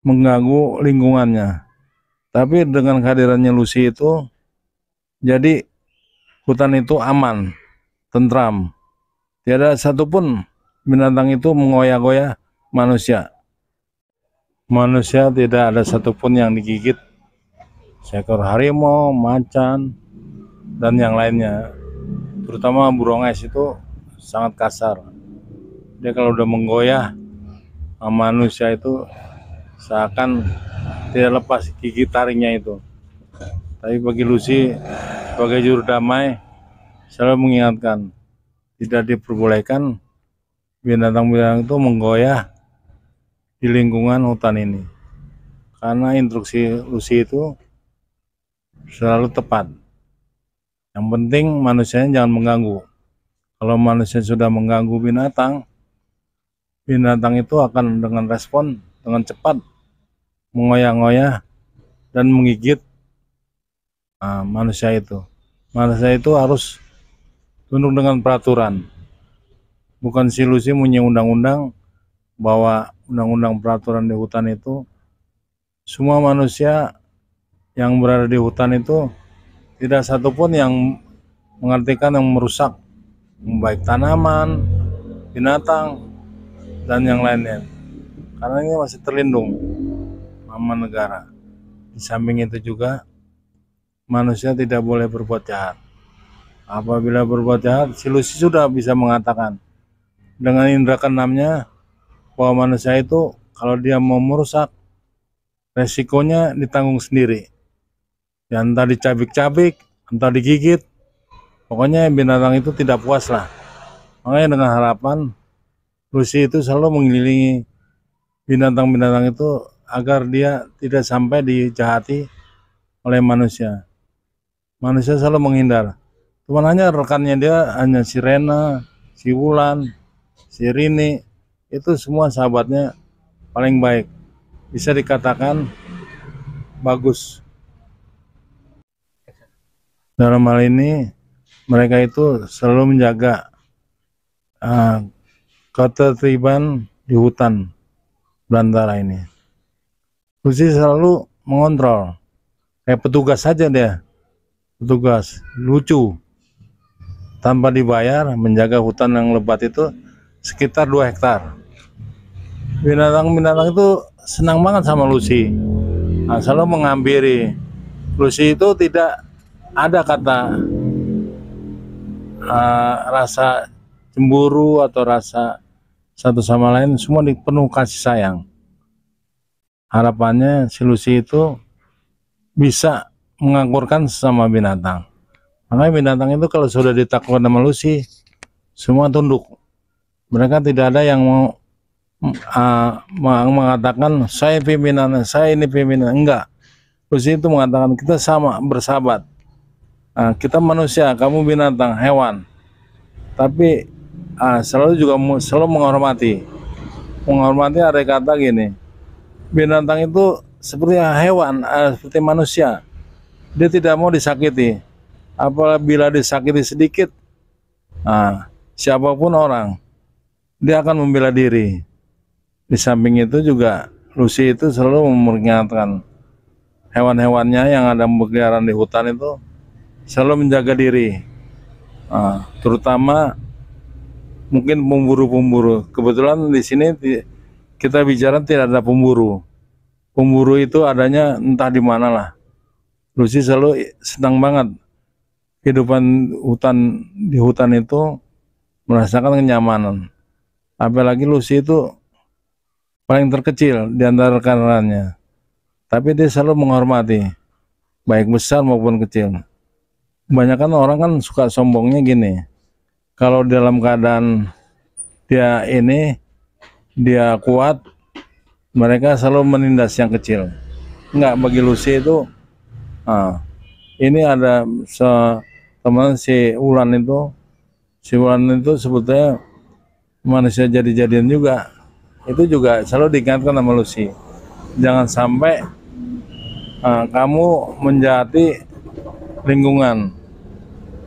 mengganggu lingkungannya. Tapi dengan kehadirannya Lucy itu, jadi hutan itu aman, tentram. Tidak satupun binatang itu mengoyak-goyak manusia. Manusia tidak ada satupun yang digigit seekor harimau, macan, dan yang lainnya. Terutama burung es itu sangat kasar. Dia kalau udah menggoyah manusia itu seakan tidak lepas gigi taringnya itu. Tapi bagi Lucy sebagai juru damai selalu mengingatkan tidak diperbolehkan binatang-binatang itu menggoyah di lingkungan hutan ini. Karena instruksi Lucy itu selalu tepat. Yang penting manusianya jangan mengganggu. Kalau manusia sudah mengganggu binatang, binatang itu akan dengan respon dengan cepat mengoyah-ngoyah dan menggigit manusia itu. Manusia itu harus tunduk dengan peraturan. Bukan si Lucy punya undang-undang bahwa undang-undang peraturan di hutan itu semua manusia yang berada di hutan itu tidak satupun yang mengartikan yang merusak baik tanaman, binatang, dan yang lainnya. Karena ini masih terlindung sama negara. Di samping itu juga manusia tidak boleh berbuat jahat. Apabila berbuat jahat, si Lucy sudah bisa mengatakan dengan indera keenamnya bahwa manusia itu kalau dia mau merusak, resikonya ditanggung sendiri. Ya, entah dicabik-cabik, entah digigit, pokoknya binatang itu tidak puas lah. Makanya dengan harapan Lucy itu selalu mengelilingi binatang-binatang itu agar dia tidak sampai dijahati oleh manusia. Manusia selalu menghindar. Cuman hanya rekannya dia hanya si Rena, si Wulan, si Rini, itu semua sahabatnya paling baik. Bisa dikatakan bagus. Dalam hal ini mereka itu selalu menjaga ketertiban di hutan belantara ini. Lucy selalu mengontrol, kayak petugas saja dia, petugas lucu, tanpa dibayar menjaga hutan yang lebat itu sekitar 2 hektar. Binatang-binatang itu senang banget sama Lucy, selalu menghampiri. Lucy itu tidak ada kata rasa cemburu atau rasa satu sama lain, semua dipenuh kasih sayang. Harapannya si Lucy itu bisa mengakurkan sesama binatang. Makanya binatang itu kalau sudah ditaklukkan sama Lucy, semua tunduk. Mereka tidak ada yang mau mengatakan saya pimpinan, saya ini pimpinan. Enggak. Lucy itu mengatakan kita sama, bersahabat. Kita manusia, kamu binatang, hewan. Tapi selalu juga selalu menghormati. Menghormati ada kata gini, binatang itu seperti hewan, seperti manusia. Dia tidak mau disakiti. Apabila disakiti sedikit, siapapun orang, dia akan membela diri. Di samping itu juga Lucy itu selalu mengingatkan hewan-hewannya yang ada berkeliaran di hutan itu selalu menjaga diri, terutama mungkin pemburu-pemburu. Kebetulan di sini kita bicara tidak ada pemburu. Pemburu itu adanya entah di mana lah. Lucy selalu senang banget kehidupan hutan, di hutan itu merasakan kenyamanan. Apalagi Lucy itu paling terkecil di antara rekan-rekannya, tapi dia selalu menghormati baik besar maupun kecil. Kebanyakan orang kan suka sombongnya gini, kalau dalam keadaan dia kuat, mereka selalu menindas yang kecil. Enggak, bagi Lucy itu ini ada teman si Wulan itu sebetulnya manusia jadi-jadian juga. Itu juga selalu diingatkan sama Lucy, jangan sampai kamu menjahati lingkungan.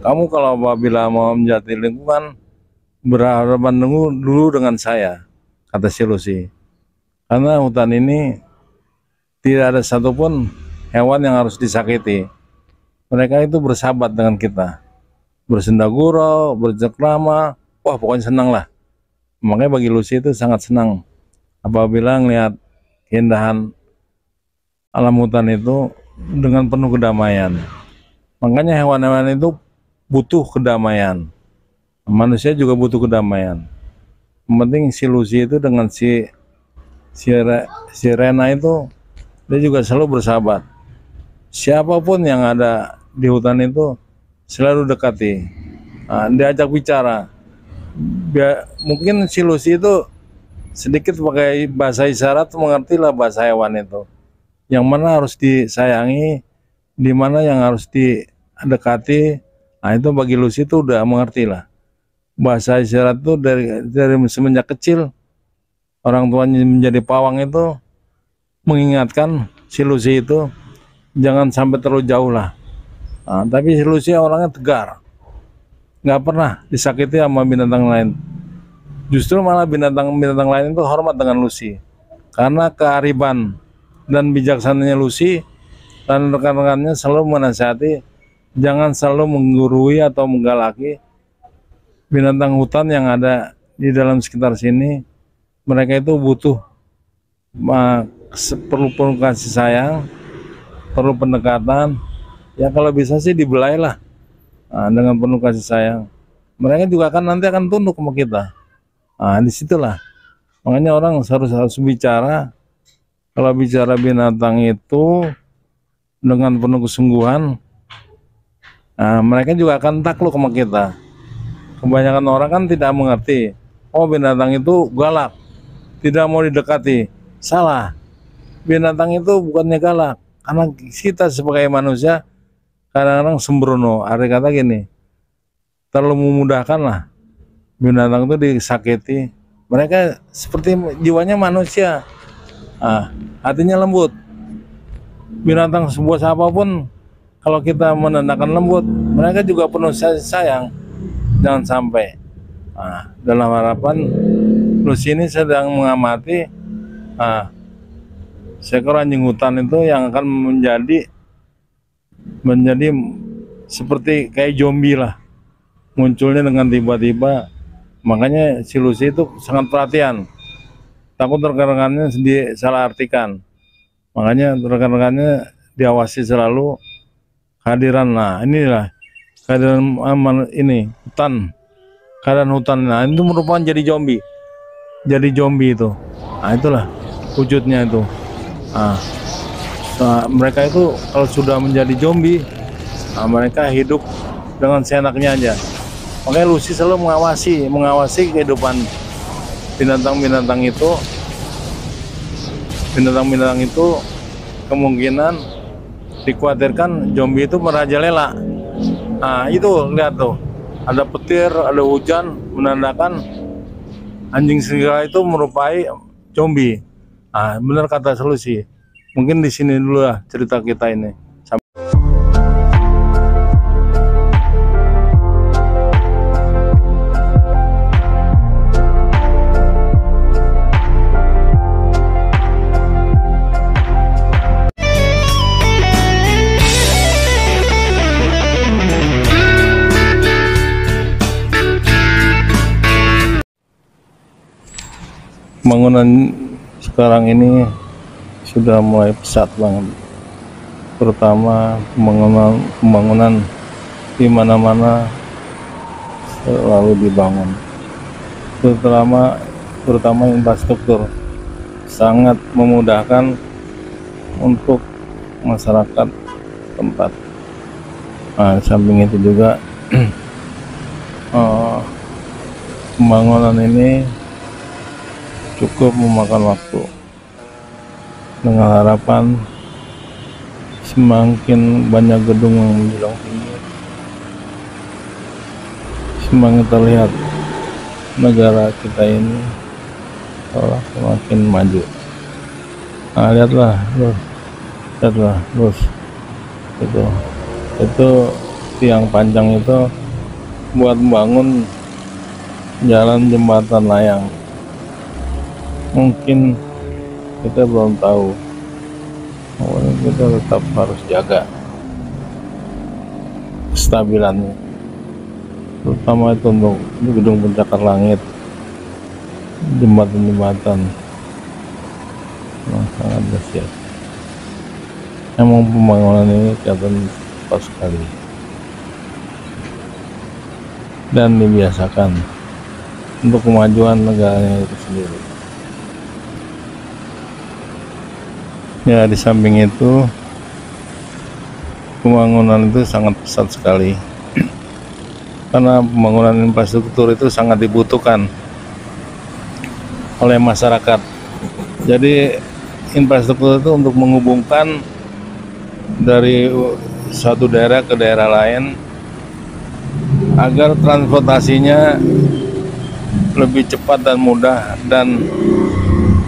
Kamu kalau apabila mau menjahati lingkungan, berhadapan dulu dengan saya, kata si Lucy. Karena hutan ini tidak ada satupun hewan yang harus disakiti. Mereka itu bersahabat dengan kita, bersenda gurau, bercengkrama, wah pokoknya senang lah. Makanya bagi Lucy itu sangat senang apabila melihat keindahan alam hutan itu dengan penuh kedamaian. Makanya hewan-hewan itu butuh kedamaian. Manusia juga butuh kedamaian. Yang penting si Lucy itu dengan si si Rena itu dia juga selalu bersahabat. Siapapun yang ada di hutan itu selalu dekati. Diajak bicara. Mungkin si Lucy itu sedikit pakai bahasa isyarat, mengertilah bahasa hewan itu. Yang mana harus disayangi, di mana yang harus didekati. Itu bagi Lucy itu udah mengerti lah. Bahasa isyarat itu dari semenjak kecil, orang tuanya menjadi pawang itu mengingatkan si Lucy itu jangan sampai terlalu jauh lah. Tapi si Lucy orangnya tegar, nggak pernah disakiti sama binatang lain. Justru malah binatang-binatang lain itu hormat dengan Lucy karena kearifan dan bijaksananya Lucy, dan rekan-rekannya selalu menasihati jangan selalu menggurui atau menggalaki binatang hutan yang ada di dalam sekitar sini. Mereka itu butuh perlu kasih sayang, perlu pendekatan. Ya kalau bisa sih dibelailah dengan penuh kasih sayang. Mereka juga nanti akan tunduk sama kita. Disitulah makanya orang harus bicara. Kalau bicara binatang itu dengan penuh kesungguhan, mereka juga akan takluk sama kita. Kebanyakan orang kan tidak mengerti, oh binatang itu galak, tidak mau didekati. Salah, binatang itu bukannya galak, karena kita sebagai manusia kadang-kadang sembrono. Ada kata gini, terlalu memudahkan lah binatang itu disakiti. Mereka seperti jiwanya manusia, hatinya lembut. Binatang sebuah apapun, kalau kita menandakan lembut, mereka juga penuh sayang. Jangan sampai. Dalam harapan Lucy ini sedang mengamati seekor anjing hutan itu yang akan menjadi seperti kayak zombie lah, munculnya dengan tiba-tiba. Makanya si Lucy itu sangat perhatian, takut rekan-rekannya salah artikan. Makanya rekan-rekannya diawasi selalu kehadiran. Inilah kehadiran ini hutan, keadaan hutan. Itu merupakan jadi zombie itu. Itulah wujudnya itu. Mereka itu kalau sudah menjadi zombie, mereka hidup dengan seenaknya aja. Makanya Lucy selalu mengawasi kehidupan binatang-binatang itu. Binatang-binatang itu kemungkinan dikhawatirkan zombie itu merajalela. Itu lihat tuh, ada petir, ada hujan, menandakan anjing serigala itu merupai zombie. Benar kata Lucy. Mungkin di sini dulu lah cerita kita ini. Pembangunan sekarang ini sudah mulai pesat banget, terutama pembangunan di mana-mana selalu dibangun, terutama infrastruktur sangat memudahkan untuk masyarakat tempat. Samping itu juga pembangunan ini cukup memakan waktu, dengan harapan semakin banyak gedung yang menjulang tinggi, semakin terlihat negara kita ini seolah semakin maju. Lihatlah itu tiang panjang itu buat membangun jalan jembatan layang. Mungkin kita belum tahu, kita tetap harus jaga kestabilannya, terutama itu untuk gedung pencakar langit, jembatan-jembatan sangat dahsyat. Emang pembangunan ini kelihatan cepat sekali dan dibiasakan untuk kemajuan negaranya itu sendiri. Ya, di samping itu pembangunan itu sangat pesat sekali, karena pembangunan infrastruktur itu sangat dibutuhkan oleh masyarakat. Jadi infrastruktur itu untuk menghubungkan dari suatu daerah ke daerah lain agar transportasinya lebih cepat dan mudah, dan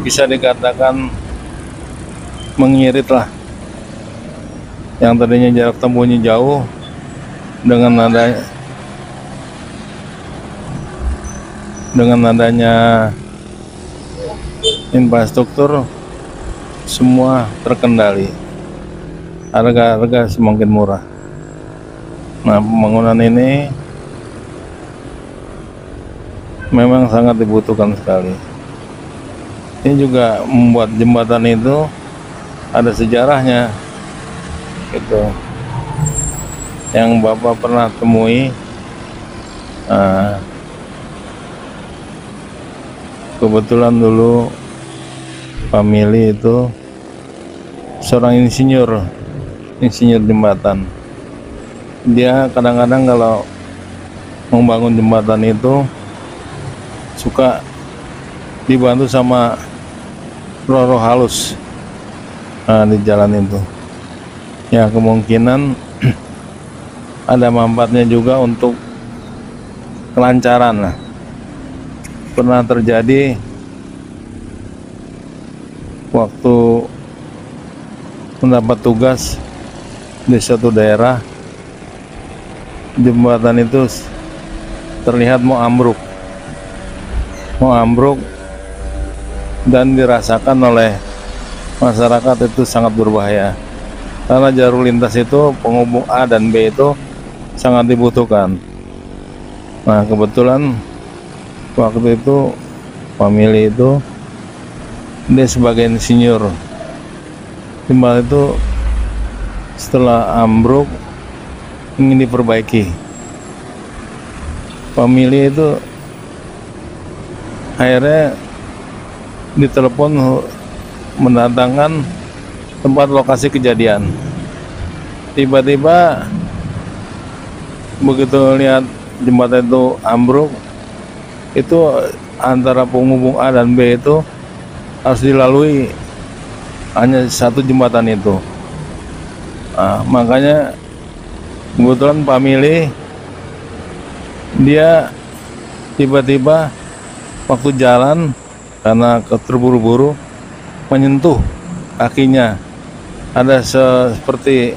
bisa dikatakan mengirit lah. Yang tadinya jarak tempuhnya jauh, dengan adanya infrastruktur semua terkendali, harga semakin murah. Nah, pembangunan ini memang sangat dibutuhkan sekali. Ini juga membuat jembatan itu ada sejarahnya gitu, yang Bapak pernah temui. Kebetulan dulu family itu seorang insinyur jembatan. Dia kadang-kadang kalau membangun jembatan itu suka dibantu sama roh-roh halus di jalan itu. Ya, kemungkinan ada manfaatnya juga untuk kelancaran lah. Pernah terjadi waktu mendapat tugas di suatu daerah, jembatan itu terlihat mau ambruk dan dirasakan oleh masyarakat itu sangat berbahaya, karena jalur lintas itu penghubung A dan B itu sangat dibutuhkan. Nah, kebetulan waktu itu family itu dia sebagai insinyur, jembatan itu setelah ambruk ingin diperbaiki. Family itu akhirnya ditelepon mendatangkan tempat lokasi kejadian. Tiba-tiba begitu lihat jembatan itu ambruk, itu antara penghubung A dan B itu harus dilalui hanya satu jembatan itu. Nah, makanya kebetulan family dia tiba-tiba waktu jalan karena terburu-buru menyentuh kakinya, ada seperti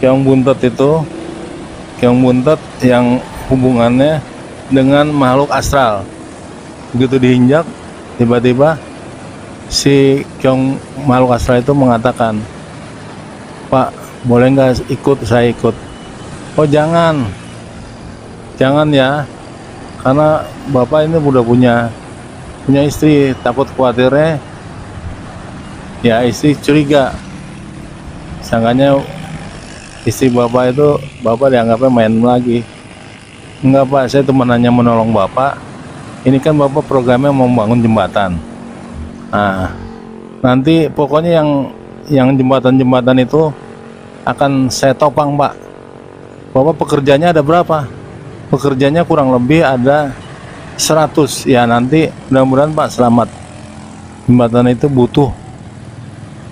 keong buntet yang hubungannya dengan makhluk astral. Begitu diinjak, tiba-tiba si keong makhluk astral itu mengatakan, "Pak, boleh nggak ikut? Saya ikut." "Oh, jangan ya, karena Bapak ini udah punya istri, takut khawatirnya ya istri curiga, sangkanya istri Bapak itu Bapak dianggapnya main lagi." "Enggak, Pak, saya cuma hanya menolong Bapak. Ini kan Bapak programnya mau membangun jembatan. Nah, nanti pokoknya yang jembatan itu akan saya topang, Pak. Bapak pekerjanya ada berapa?" "Pekerjanya kurang lebih ada 100. Ya, nanti mudah-mudahan Pak selamat. Jembatan itu butuh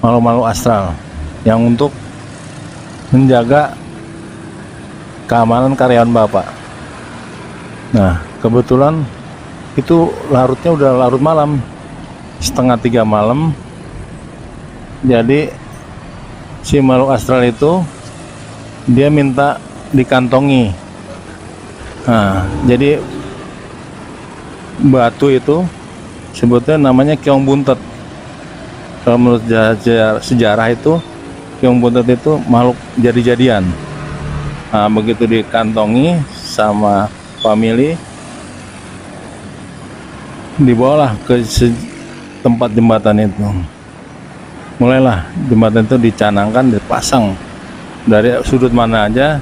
makhluk-makhluk astral yang untuk menjaga keamanan karyawan Bapak." Nah, kebetulan itu larutnya udah larut malam, 2:30 malam. Jadi si makhluk astral itu dia minta dikantongi. Nah, jadi batu itu sebetulnya namanya keong buntet. Kalau menurut sejarah itu keong buntet itu makhluk jadi-jadian. Nah, begitu dikantongi sama family, dibawalah ke tempat jembatan itu. Mulailah jembatan itu dicanangkan, dipasang dari sudut mana aja.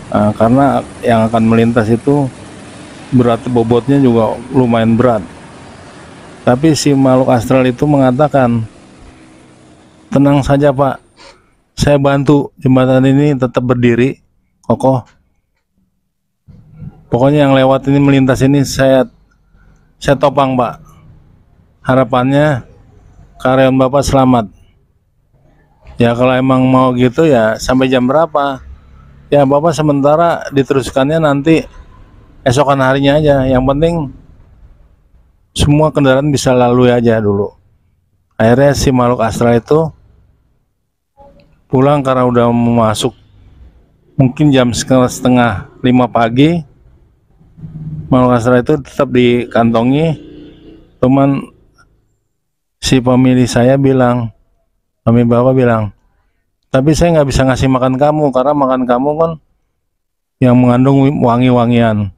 Karena yang akan melintas itu berat, bobotnya juga lumayan berat. Tapi si makhluk astral itu mengatakan, tenang saja Pak, saya bantu jembatan ini tetap berdiri kokoh. Pokoknya yang lewat ini melintas ini saya topang Pak. Harapannya karyawan Bapak selamat. Ya kalau emang mau gitu ya sampai jam berapa? Ya Bapak sementara diteruskannya nanti esokan harinya aja. Yang penting semua kendaraan bisa lalu aja dulu. Akhirnya si makhluk astral itu pulang karena udah mau masuk mungkin jam setengah 5 pagi. Makhluk astral itu tetap dikantongi. Teman si pemilih saya bilang, pemilih Bapak bilang, tapi saya nggak bisa ngasih makan kamu karena makan kamu kan yang mengandung wangi-wangian.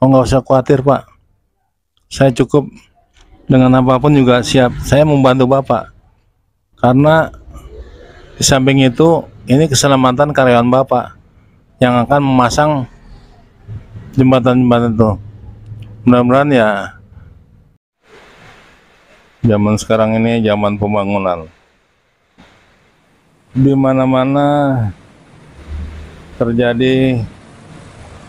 Oh nggak usah khawatir Pak, saya cukup dengan apapun juga siap. Saya membantu Bapak karena di samping itu ini keselamatan karyawan Bapak yang akan memasang jembatan-jembatan itu. Mudah-mudahan ya zaman sekarang ini zaman pembangunan. Di mana-mana terjadi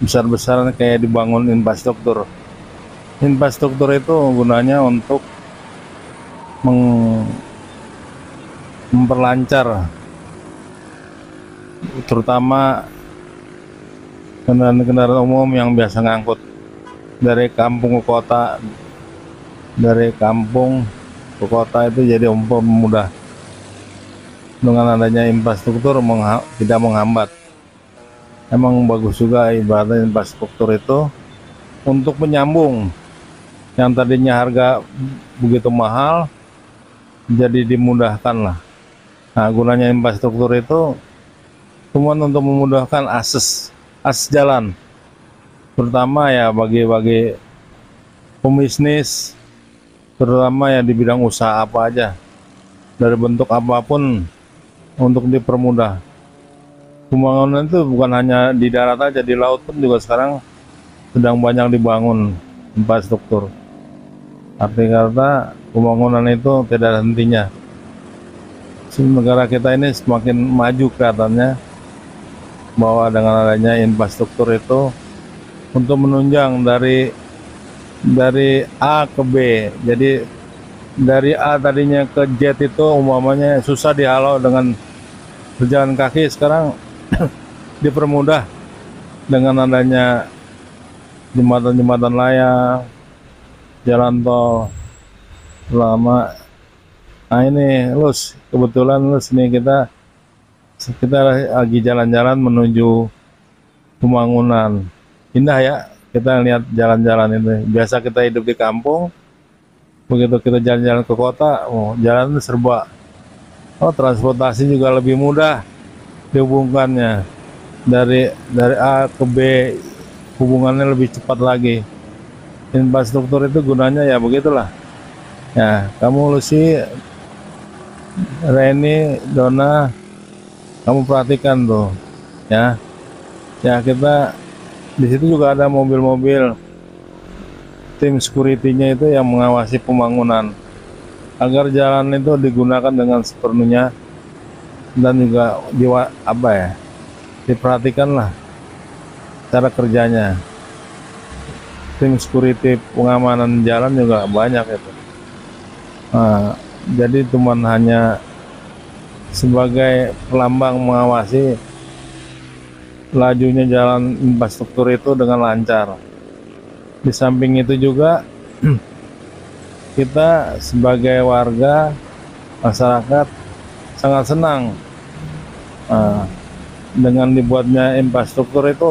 besar-besaran kayak dibangun infrastruktur. Infrastruktur itu gunanya untuk memperlancar terutama kendaraan umum yang biasa ngangkut dari kampung ke kota, dari kampung ke kota itu jadi mudah dengan adanya infrastruktur tidak menghambat. Emang bagus juga ibaratnya infrastruktur itu untuk menyambung yang tadinya harga begitu mahal jadi dimudahkan lah. Nah gunanya infrastruktur itu cuma untuk memudahkan akses jalan, terutama ya bagi pembisnis, terutama ya di bidang usaha apa aja, dari bentuk apapun untuk dipermudah. Pembangunan itu bukan hanya di darat aja, di laut pun juga sekarang sedang banyak dibangun infrastruktur. Arti kata pembangunan itu tidak ada hentinya. Negara kita ini semakin maju kelihatannya bahwa dengan adanya infrastruktur itu untuk menunjang dari A ke B. Jadi dari A tadinya ke Z itu umpamanya susah dihalau dengan berjalan kaki, sekarang dipermudah dengan adanya jembatan-jembatan layang, jalan tol lama. Nah ini Lus, kebetulan Lus nih kita lagi jalan-jalan menuju pembangunan. Indah ya kita lihat jalan-jalan itu. Biasa kita hidup di kampung, begitu kita jalan-jalan ke kota, jalan itu serba. Transportasi juga lebih mudah dihubungkannya dari A ke B, hubungannya lebih cepat lagi. Infrastruktur itu gunanya ya begitulah. Ya, kamu Lucy, Reni, Dona, kamu perhatikan tuh, ya. Ya kita di situ juga ada mobil-mobil tim security-nya itu yang mengawasi pembangunan agar jalan itu digunakan dengan sepenuhnya dan juga diperhatikanlah cara kerjanya. Tim security pengamanan jalan juga banyak itu. Nah, jadi cuma hanya sebagai pelambang mengawasi lajunya jalan infrastruktur itu dengan lancar. Di samping itu juga kita sebagai warga masyarakat sangat senang dengan dibuatnya infrastruktur itu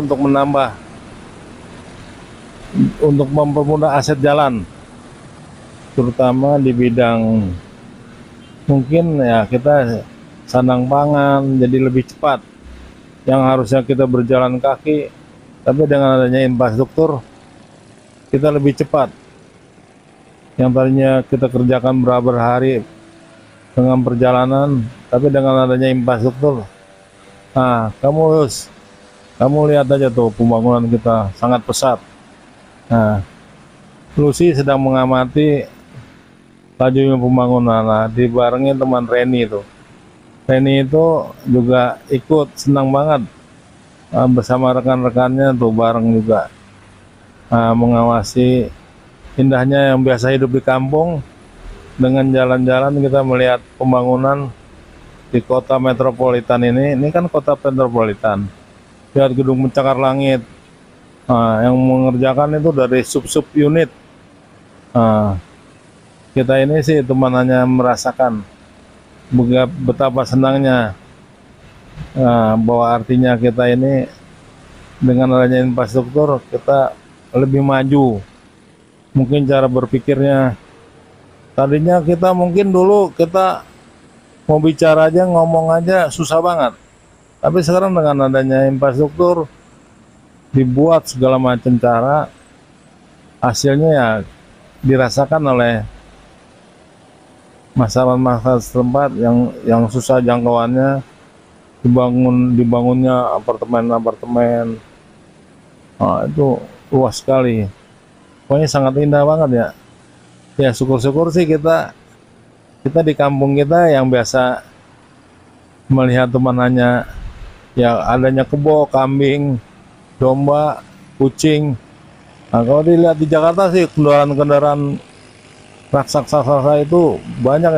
untuk mempermudah aset jalan, terutama di bidang mungkin ya kita sandang pangan jadi lebih cepat. Yang harusnya kita berjalan kaki, tapi dengan adanya infrastruktur kita lebih cepat. Yang tadinya kita kerjakan berapa hari dengan perjalanan, tapi dengan adanya infrastruktur, nah kamu lihat aja tuh pembangunan kita sangat pesat. Nah, Lucy sedang mengamati lajunya pembangunan. Nah, dibarengi teman Reni itu. Reni itu juga ikut senang banget bersama rekan-rekannya tuh bareng juga mengawasi indahnya yang biasa hidup di kampung. Dengan jalan-jalan kita melihat pembangunan di kota metropolitan ini kan kota metropolitan. Lihat gedung pencakar langit, yang mengerjakan itu dari sub-sub unit. Kita ini sih teman hanya merasakan betapa senangnya, bahwa artinya kita ini dengan adanya infrastruktur kita lebih maju. Mungkin cara berpikirnya, tadinya kita mungkin dulu kita mau bicara aja, ngomong aja susah banget. Tapi sekarang dengan adanya infrastruktur dibuat segala macam cara, hasilnya ya dirasakan oleh masyarakat setempat yang susah jangkauannya, dibangunnya apartemen-apartemen. Itu luas sekali. Pokoknya sangat indah banget ya. Ya syukur-syukur sih kita di kampung kita yang biasa melihat temanannya ya adanya kebo, kambing, domba, kucing. Nah, kalau dilihat di Jakarta sih kendaraan-kendaraan raksasa itu banyak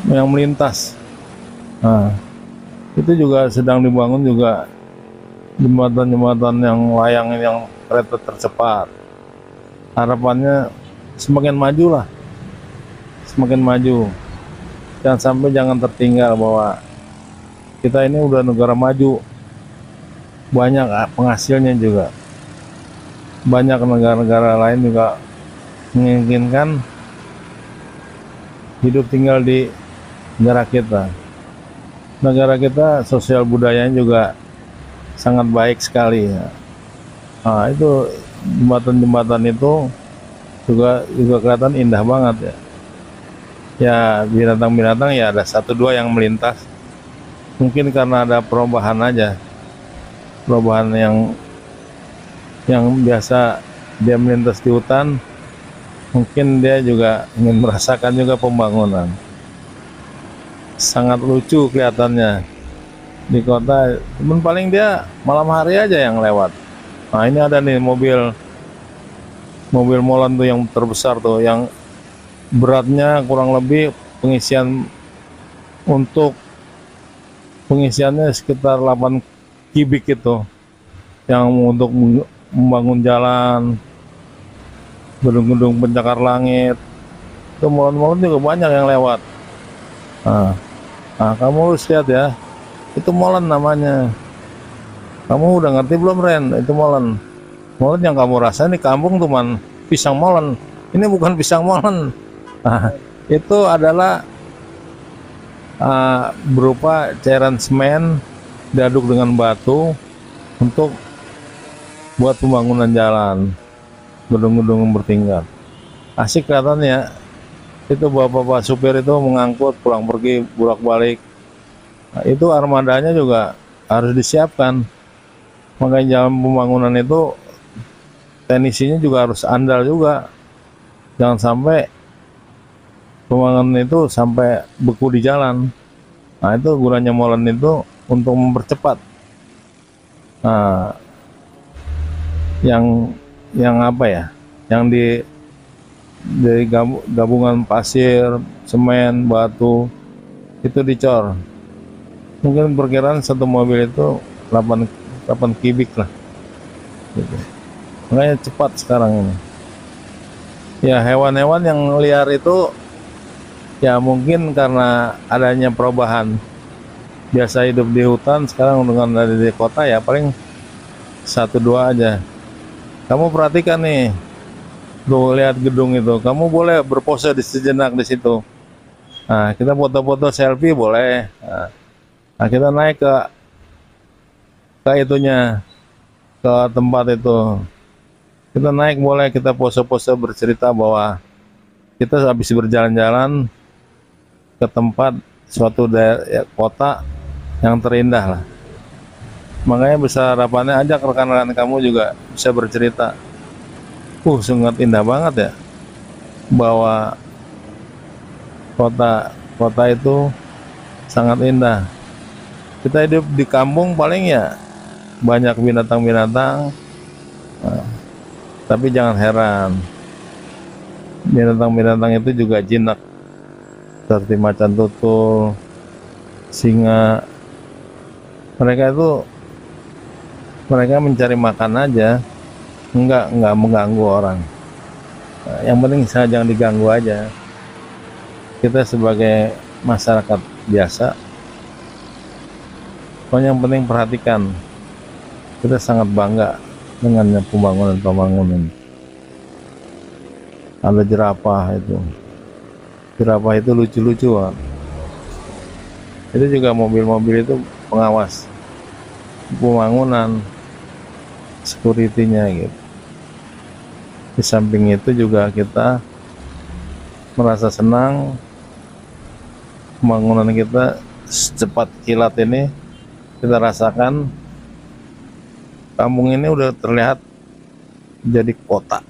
yang melintas. Nah, itu juga sedang dibangun juga jembatan-jembatan yang layang yang kereta tercepat. Harapannya semakin maju lah, semakin maju. Jangan tertinggal bahwa kita ini udah negara maju, banyak penghasilnya juga. Banyak negara-negara lain juga menginginkan hidup tinggal di negara kita. Negara kita sosial budayanya juga sangat baik sekali. Nah, itu jembatan-jembatan itu juga kelihatan indah banget ya. Ya binatang-binatang ya ada satu dua yang melintas. Mungkin karena ada perubahan aja, perubahan yang biasa dia melintas di hutan, mungkin dia juga ingin merasakan juga pembangunan. Sangat lucu kelihatannya di kota, cuman paling dia malam hari aja yang lewat. Nah ini ada nih mobil molen tuh yang terbesar tuh, yang beratnya kurang lebih pengisiannya sekitar 8 kubik itu, yang untuk membangun jalan, gedung-gedung pencakar langit. Itu molen-molen juga banyak yang lewat. Nah, kamu harus lihat ya, itu molen namanya. Kamu udah ngerti belum, Ren? Itu molen. Molen yang kamu rasain di kampung cuman pisang molen. Ini bukan pisang molen. Nah, itu adalah berupa cairan semen diaduk dengan batu untuk buat pembangunan jalan, gedung-gedung bertingkat. Asik kelihatannya. Itu bapak-bapak supir itu mengangkut pulang pergi bolak-balik. Nah, itu armadanya juga harus disiapkan. Makanya jalan pembangunan itu teknisinya juga harus andal juga. Jangan sampai pembangunan itu sampai beku di jalan. Nah, itu gunanya molen itu untuk mempercepat. Nah, yang apa ya? Yang dari gabungan pasir, semen, batu itu dicor. Mungkin perkiraan satu mobil itu 8 kubik lah. Gitu. Makanya cepat sekarang ini. Ya hewan-hewan yang liar itu ya mungkin karena adanya perubahan. Biasa hidup di hutan, sekarang dengan ada di kota ya paling 1-2 aja. Kamu perhatikan nih, tuh lihat gedung itu. Kamu boleh berpose di sejenak di situ. Nah, kita foto-foto selfie boleh. Nah, kita naik ke itunya, ke tempat itu. Kita naik boleh, kita pose-pose bercerita bahwa kita habis berjalan-jalan ke tempat suatu daerah ya, kota yang terindah lah. Makanya besar harapannya ajak rekan-rekan kamu juga bisa bercerita. Sangat indah banget ya, bahwa kota kota itu sangat indah. Kita hidup di kampung paling ya banyak binatang-binatang, tapi jangan heran, binatang-binatang itu juga jinak seperti macan tutul, singa. Mereka mencari makan aja, nggak mengganggu orang. Yang penting saya jangan diganggu aja. Kita sebagai masyarakat biasa, pokoknya yang penting perhatikan. Kita sangat bangga dengan pembangunan. Ada jerapah itu. Jerapah itu lucu-lucu, Pak. Itu juga mobil-mobil itu pengawas pembangunan, security-nya gitu. Di samping itu juga kita merasa senang pembangunan kita secepat kilat ini. Kita rasakan kampung ini udah terlihat jadi kota.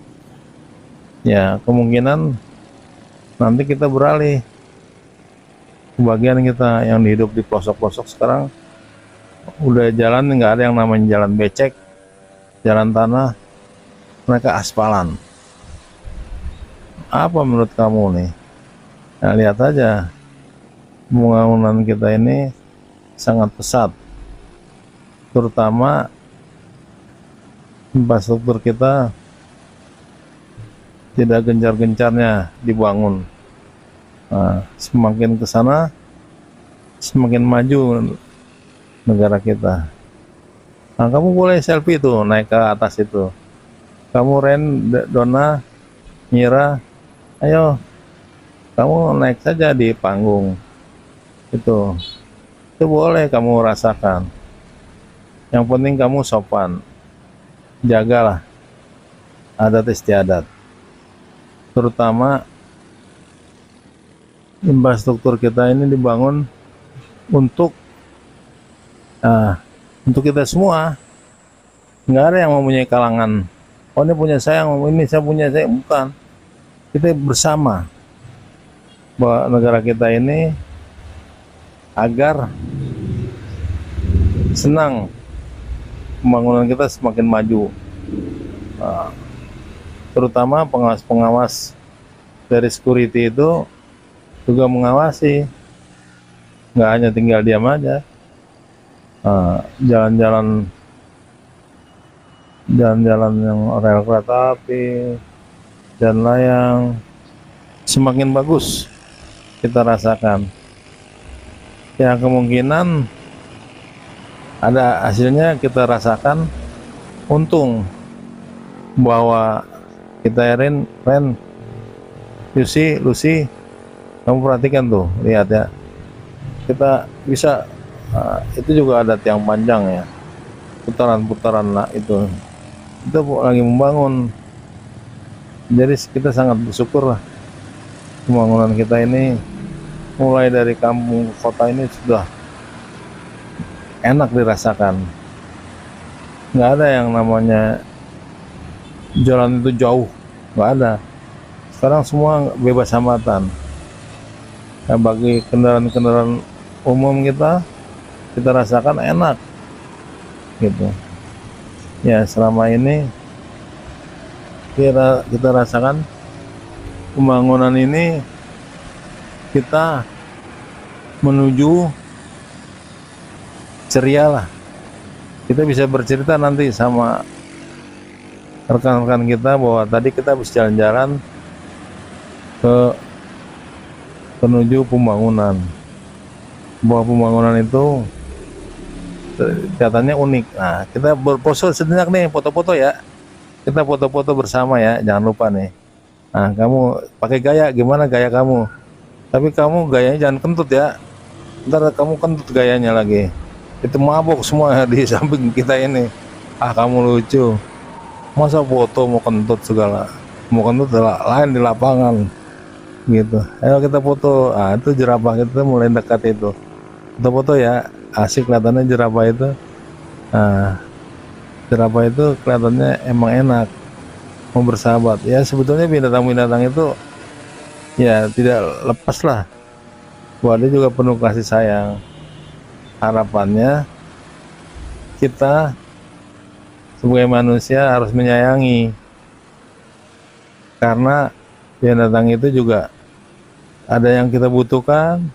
Ya, kemungkinan nanti kita beralih ke bagian kita yang hidup di pelosok-pelosok. Sekarang udah jalan nggak ada yang namanya jalan becek, jalan tanah, mereka aspalan. Apa menurut kamu nih? Nah, lihat aja pembangunan kita ini sangat pesat, terutama infrastruktur kita tidak gencar-gencarnya dibangun. Nah, semakin ke sana semakin maju negara kita. Nah, kamu boleh selfie tuh naik ke atas itu. Kamu Dona, Mira, ayo kamu naik saja di panggung itu boleh kamu rasakan. Yang penting kamu sopan, jagalah adat istiadat, terutama infrastruktur kita ini dibangun untuk kita semua. Nggak ada yang mempunyai kalangan, oh ini punya saya, ini saya punya saya, bukan. Kita bersama bahwa negara kita ini agar senang pembangunan kita semakin maju. Terutama pengawas-pengawas dari security itu juga mengawasi, nggak hanya tinggal diam aja. Jalan-jalan yang rel kereta api dan layang semakin bagus kita rasakan. Ya, kemungkinan ada hasilnya kita rasakan untung bahwa kita Lucy, kamu perhatikan tuh, lihat ya, kita bisa itu juga ada tiang panjang ya, putaran lah itu lagi membangun. Jadi kita sangat bersyukur lah pembangunan kita ini mulai dari kampung ke kota ini sudah enak dirasakan. Nggak ada yang namanya jalan itu jauh, nggak ada. Sekarang semua bebas hambatan. Nah, bagi kendaraan umum kita rasakan enak gitu ya. Selama ini kita rasakan pembangunan ini, kita menuju ceria lah. Kita bisa bercerita nanti sama rekan-rekan kita bahwa tadi kita habis jalan-jalan menuju pembangunan, bahwa pembangunan itu kelihatannya unik. Nah, kita berpose sejenak nih, foto-foto ya. Kita foto-foto bersama ya, jangan lupa nih. Nah, kamu pakai gaya, gimana gaya kamu? Tapi kamu gayanya jangan kentut ya. Ntar kamu kentut gayanya lagi. Itu mabok semua di samping kita ini. Kamu lucu. Masa foto mau kentut segala? Mau kentut lain di lapangan. Gitu. Ayo kita foto. Itu jerapah kita mulai dekat itu. Foto-foto ya. Asik kelihatannya jerapah itu. Jerapah itu kelihatannya emang enak, mau bersahabat. Ya sebetulnya binatang-binatang itu ya tidak lepas lah bahwa dia juga penuh kasih sayang. Harapannya kita sebagai manusia harus menyayangi, karena binatang itu juga ada yang kita butuhkan,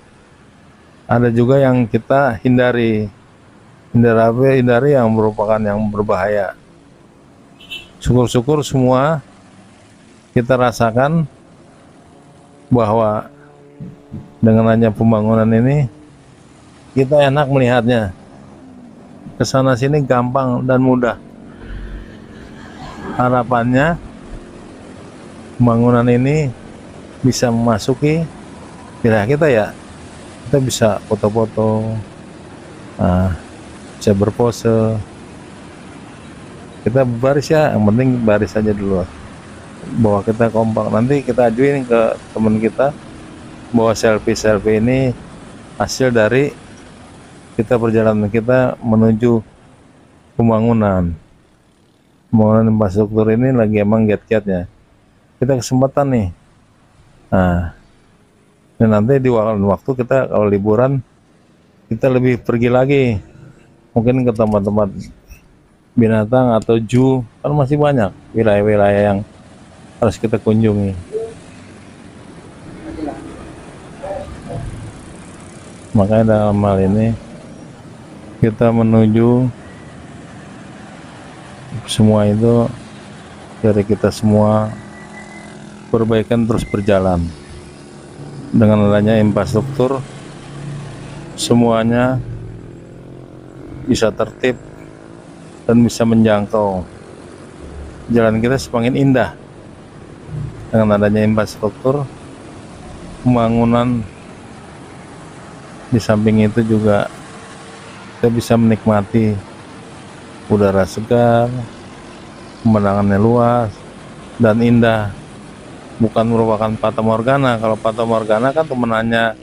ada juga yang kita hindari. Hindari yang merupakan yang berbahaya. Syukur-syukur semua kita rasakan bahwa dengan adanya pembangunan ini kita enak melihatnya, kesana sini gampang dan mudah. Harapannya pembangunan ini bisa memasuki wilayah kita ya, kita bisa foto-foto, bisa berpose, kita baris ya, yang penting baris aja dulu bahwa kita kompak. Nanti kita ajuin ke teman kita bahwa selfie ini hasil dari kita perjalanan kita menuju pembangunan infrastruktur ini lagi emang giat-giatnya. Kita kesempatan nih. Nah, dan nanti di waktu kita kalau liburan kita lebih pergi lagi, mungkin ke tempat-tempat binatang atau zoo, kan masih banyak wilayah-wilayah yang harus kita kunjungi. Makanya dalam hal ini kita menuju semua itu dari kita semua, perbaikan terus berjalan. Dengan adanya infrastruktur semuanya bisa tertib dan bisa menjangkau. Jalan kita semakin indah dengan adanya infrastruktur, pembangunan. Di samping itu juga kita bisa menikmati udara segar, pemandangannya luas dan indah, bukan merupakan fata morgana. Kalau fata morgana kan temenannya